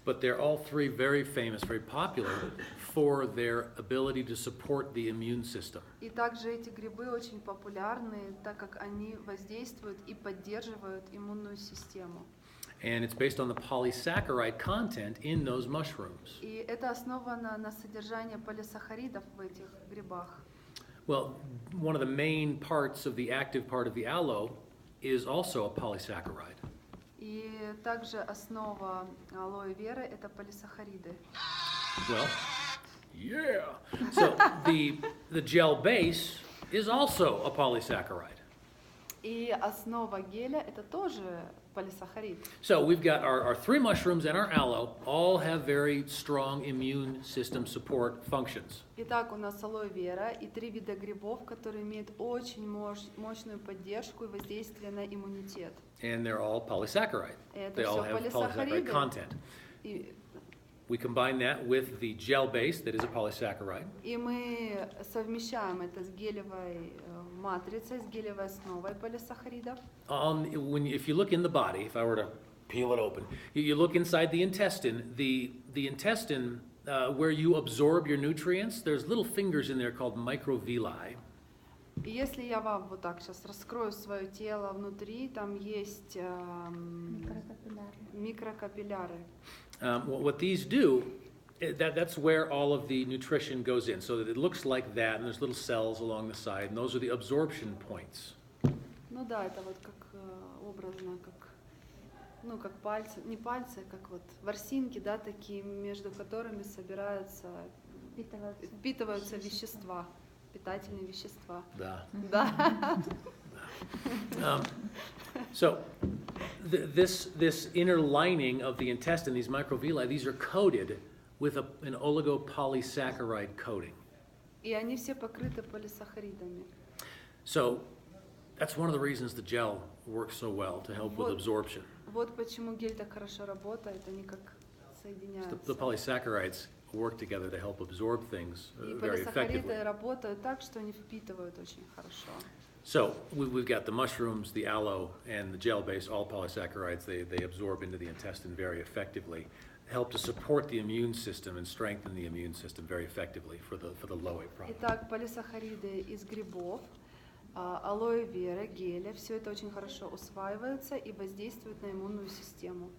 But they're all 3 very famous, very popular for their ability to support the immune system. И также эти грибы очень популярны, так как они воздействуют и поддерживают иммунную систему. And it's based on the polysaccharide content in those mushrooms. И это основано на содержании полисахаридов в этих грибах. Well, one of the main parts of the active part of the aloe is also a polysaccharide. И также основа алоэ веры это полисахариды. Well, yeah. So the gel base is also a polysaccharide. И основа геля это тоже полисахарид. So we've got our 3 mushrooms and our aloe all have very strong immune system support functions. Итак, у нас алоэ вера и 3 вида грибов, которые имеют очень мощную поддержку и воздействие на иммунитет. And they're all polysaccharide. Это They all всё have polysaccharide полисахариды. content. И We combine that with the gel base that is a polysaccharide. И мы совмещаем это с гелевой матрицей, с гелевой основой полисахаридов. If you look in the body, if I were to peel it open, you look inside the intestine. The intestine, where you absorb your nutrients, there's little fingers in there called microvilli. И если я вам вот так сейчас раскрою свое тело внутри, там есть микрокапилляры. What these do, that's where all of the nutrition goes in, so that it looks like that, and there's little cells along the side, and those are the absorption points. Ну да, это вот как образно, как, ну как пальцы, не пальцы, как вот ворсинки, да, такие, между которыми собираются, впитываются вещества, питательные вещества. Да. Да. So this inner lining of the intestine, these microvilli, these are coated with an oligopolysaccharide coating. И они все покрыты полисахаридами. So that's one of the reasons the gel works so well, to help with absorption. Вот почему гель так хорошо работает, они как соединяются. The polysaccharides work together to help absorb things И very effectively. полисахариды работают так, что они впитывают очень хорошо. So we've got the mushrooms, the aloe, and the gel base, all polysaccharides. They absorb into the intestine very effectively, help to support the immune system and strengthen the immune system very effectively for the Aloe product. Итак, полисахариды из грибов, алоэ вера, геля, все это очень хорошо усваивается и воздействует на иммунную систему.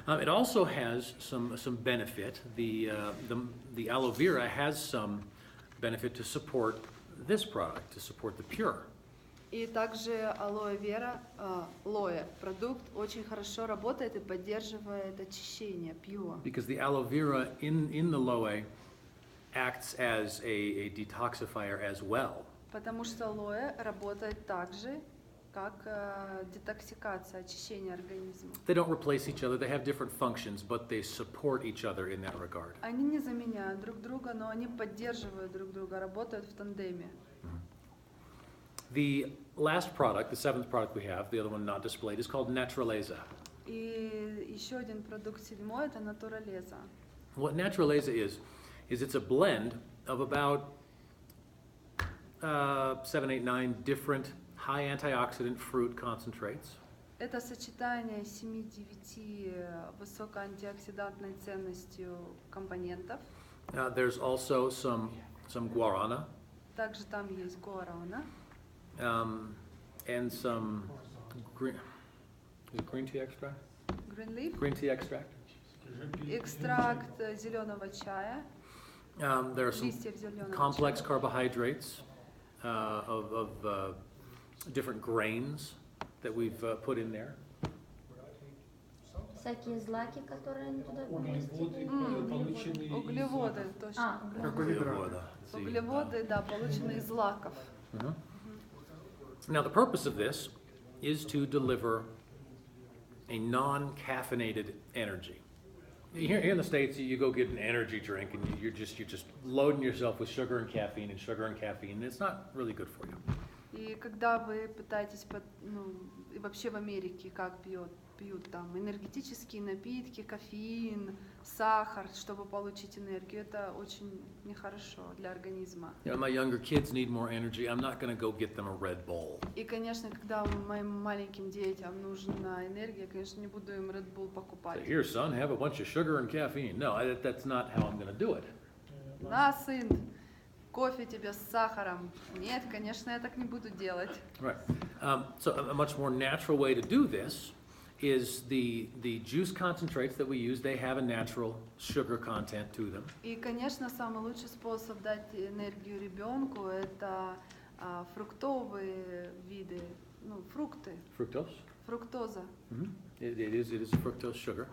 It also has some benefit. The aloe vera has some benefit to support this product, to support the pure. И также алоэ вера, лоэ, продукт, очень хорошо работает и поддерживает очищение, pure. Because the aloe vera in the Aloe acts as a detoxifier as well. Потому что алоэ работает так же, как детоксикация, очищение организма. They don't replace each other. They have different functions, but they support each other in that regard. Они не заменяют друг друга, но они поддерживают друг друга, работают в тандеме. The last product, the seventh product we have, the other one not displayed, is called Naturaleza. И еще один продукт седьмой — это Naturaleza. What Naturaleza is it's a blend of about 7, 8, 9 different high antioxidant fruit concentrates. Это сочетание 7-9 высокоантиоксидантной ценностью компонентов. There's also some guarana. Также там есть гуарана. And some green tea extract? Green leaf. Green tea extract. Экстракт зеленого чая. There are some Листьев зеленого complex чая. carbohydrates of different grains that we've put in there. Всякие злаки, которые они туда поместили. Углеводы, точно. Углеводы, да, полученные из злаков. Now the purpose of this is to deliver a non-caffeinated energy. Here in the States, you go get an energy drink and you're just loading yourself with sugar and caffeine, and it's not really good for you. И когда вы пытаетесь, и вообще в Америке как пьют там энергетические напитки, кофеин, сахар, чтобы получить энергию, это очень нехорошо для организма. My younger kids need more energy. I'm not going to go get them a Red Bull. И, конечно, когда моим маленьким детям нужна энергия, я, конечно, не буду им Red Bull покупать. Here, son, have a bunch of sugar and caffeine. No, that's not how I'm going to do it. На, сын, кофе тебе с сахаром. Нет, конечно, я так не буду делать. Right. So a much more natural way to do this is the juice concentrates that we use. They have a natural sugar content to them. И, конечно, самый лучший способ дать энергию ребенку — это фруктовые виды, фрукты. Fructose? Фруктоза. Mm-hmm. It is a fructose sugar.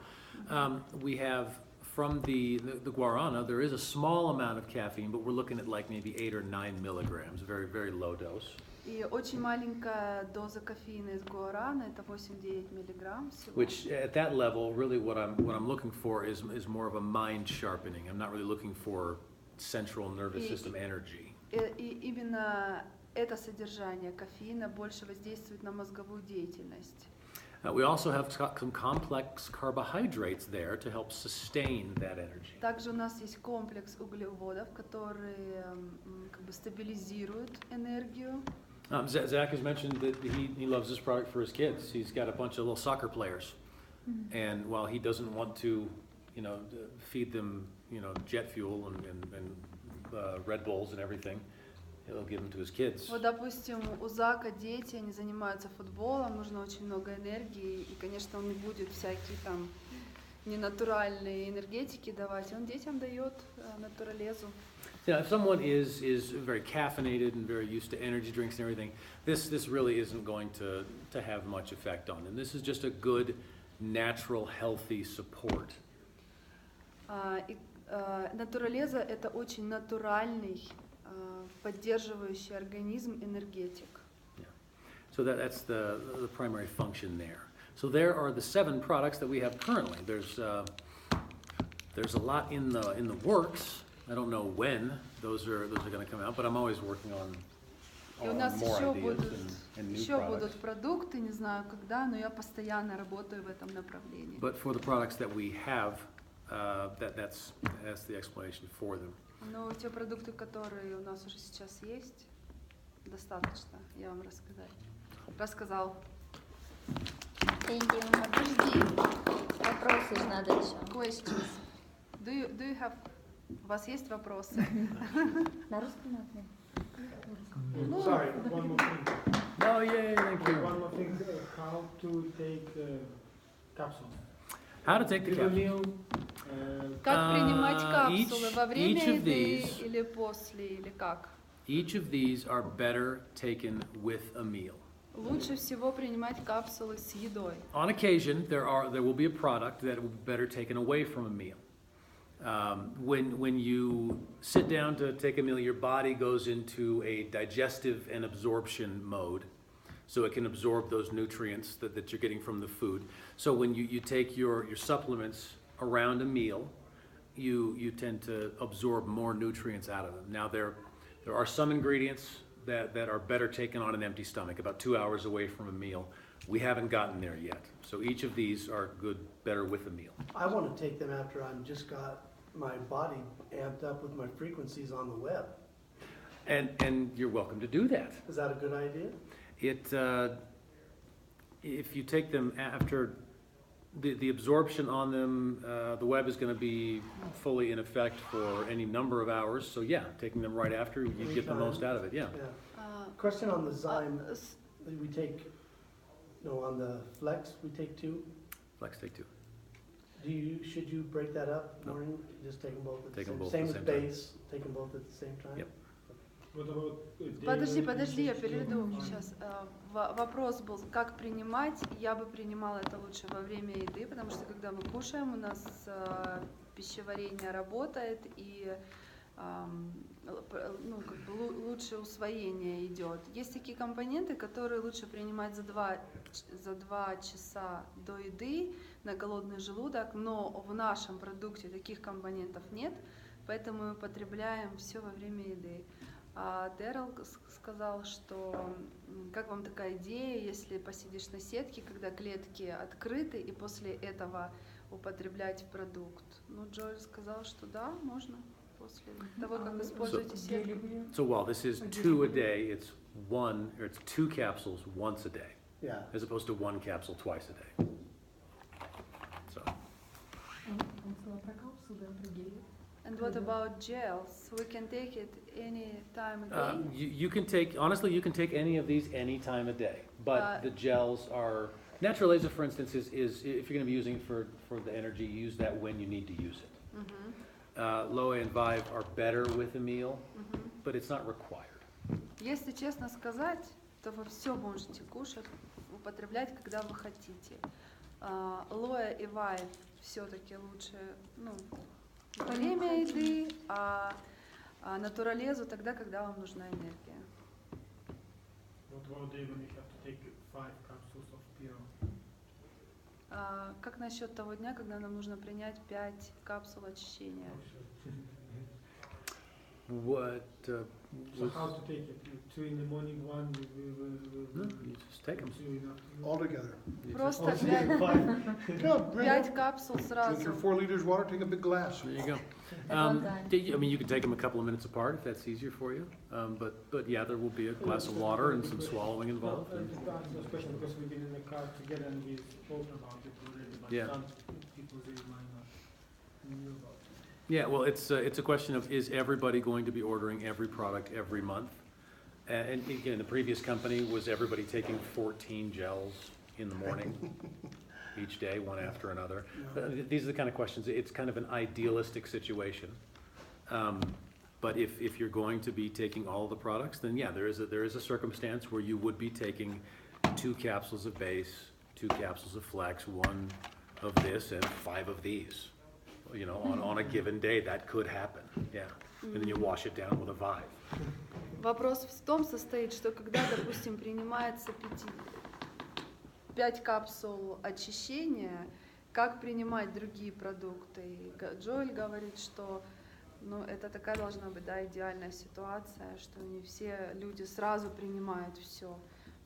We have from the guarana, there is a small amount of caffeine, but we're looking at like maybe 8 or 9 milligrams, very, very low dose. И очень маленькая доза кофеина из гуарана — это 8-9 миллиграмм всего. Which at that level, really what I'm looking for is more of a mind sharpening. I'm not really looking for central nervous system energy. И именно это содержание кофеина больше воздействует на мозговую деятельность. We also have some complex carbohydrates there to help sustain that energy. Также у нас есть комплекс углеводов, которые как бы стабилизируют энергию. Zach has mentioned that he loves this product for his kids. He's got a bunch of little soccer players, and while he doesn't want to, feed them, jet fuel and Red Bulls and everything, he'll give them to his kids. Вот, допустим, у Зака дети, они занимаются футболом, нужно очень много энергии, и, конечно, он не будет всякие там ненатуральные энергетики давать, он детям дает натуралезу. Yeah, if someone is very caffeinated and very used to energy drinks and everything, this really isn't going to have much effect on them. This is just a good, natural, healthy support. Натуралеза — это очень натуральный, поддерживающий организм энергетик. Yeah. So that's the primary function there. So there are the 7 products that we have currently. There's a lot in the works. I don't know when those are going to come out, but I'm always working on И у нас more еще ideas and new еще products. будут продукты, не знаю когда, но я постоянно работаю в этом направлении. But for the products that we have, that's the explanation for them. Но те продукты, которые у нас уже сейчас есть, достаточно, я вам рассказал. Thank you. Подожди. Вопросы же надо еще. Questions. Do you have? У вас есть вопросы? На русском надо? Sorry, one more thing. Oh, yay, thank you. One more thing, how to take capsules. How to take the With a capsule? meal, Как принимать капсулы? each Во время of еды these- или после, или как? Each of these are better taken with a meal. Лучше всего принимать капсулы с едой. On occasion, there will be a product that will be better taken away from a meal. When you sit down to take a meal, your body goes into a digestive and absorption mode, so it can absorb those nutrients that you're getting from the food. So when you take your supplements around a meal, you tend to absorb more nutrients out of them. Now there are some ingredients that are better taken on an empty stomach, about 2 hours away from a meal. We haven't gotten there yet. So each of these are good, better with a meal. I want to take them after I'm just got my body amped up with my frequencies on the web. And you're welcome to do that. Is that a good idea? If you take them after the absorption on them, the web is going to be fully in effect for any number of hours. So yeah, taking them right after, you get the most out of it. Yeah. Question on the Zyme. We take, on the Flex, we take 2. Flex take 2. Should you break that up? No. Morning? Just take them both at the Take them same both time. at Same the with same time. base, take them both at the same time? Yep. Подожди, я переведу сейчас. Вопрос был, как принимать. Я бы принимала это лучше во время еды, потому что когда мы кушаем, у нас пищеварение работает и лучше усвоение идет. Есть такие компоненты, которые лучше принимать за 2 часа до еды на голодный желудок, но в нашем продукте таких компонентов нет, поэтому мы потребляем все во время еды. А Дэрил сказал, что как вам такая идея, если посидишь на сетке, когда клетки открыты, и после этого употреблять продукт? Ну, Джоэл сказал, что да, можно после того, как используете сетку. So while this is 2 a day, it's 2 capsules once a day, as opposed to 1 capsule twice a day. So. And what about gels? We can take it any time of day? You can take any of these any time of day, but the gels are, natural laser, for instance, is if you're going to be using it for the energy, use that when you need to use it. Aloe and Vive are better with a meal, but it's not required. Если честно сказать, то вы все можете кушать, употреблять, когда вы хотите. Aloe и Vive все-таки лучше, во время еды, а натуралезу тогда, когда вам нужна энергия. What about day when you have to take 5 capsules of pure? Как насчет того дня, когда нам нужно принять 5 капсул очищения? What? So how to take it? 2 in the morning, 1 No, you just take them. 2 in the afternoon. All together. Просто 5 капсул Drink сразу. your 4 liters water, take a big glass. There you go. You can take them a couple of minutes apart if that's easier for you. But yeah, there will be a glass of water and some swallowing involved. Just to answer this question, because we've been in the car together and we spoke about it already, but Yeah. some people they might not know about it. Yeah, well, it's a question of, is everybody going to be ordering every product every month? And again, the previous company, was everybody taking 14 gels in the morning each day, one after another? These are the kind of questions, it's kind of an idealistic situation. But if you're going to be taking all the products, then yeah, there is a circumstance where you would be taking 2 capsules of base, 2 capsules of flex, 1 of this, and 5 of these. On a given day, that could happen, yeah. And then you wash it down with a Vive. Вопрос в том состоит, что когда, допустим, принимается 5 капсул очищения, как принимать другие продукты? И Джоэль говорит, что это такая должна быть идеальная ситуация, что не все люди сразу принимают все.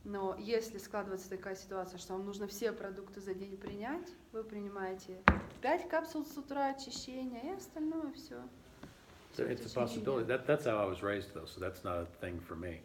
Но если складывается такая ситуация, что вам нужно все продукты за день принять, вы принимаете 5 капсул с утра очищения и остальное все. It's a possibility. That's how I was raised, though, so that's not a thing for me.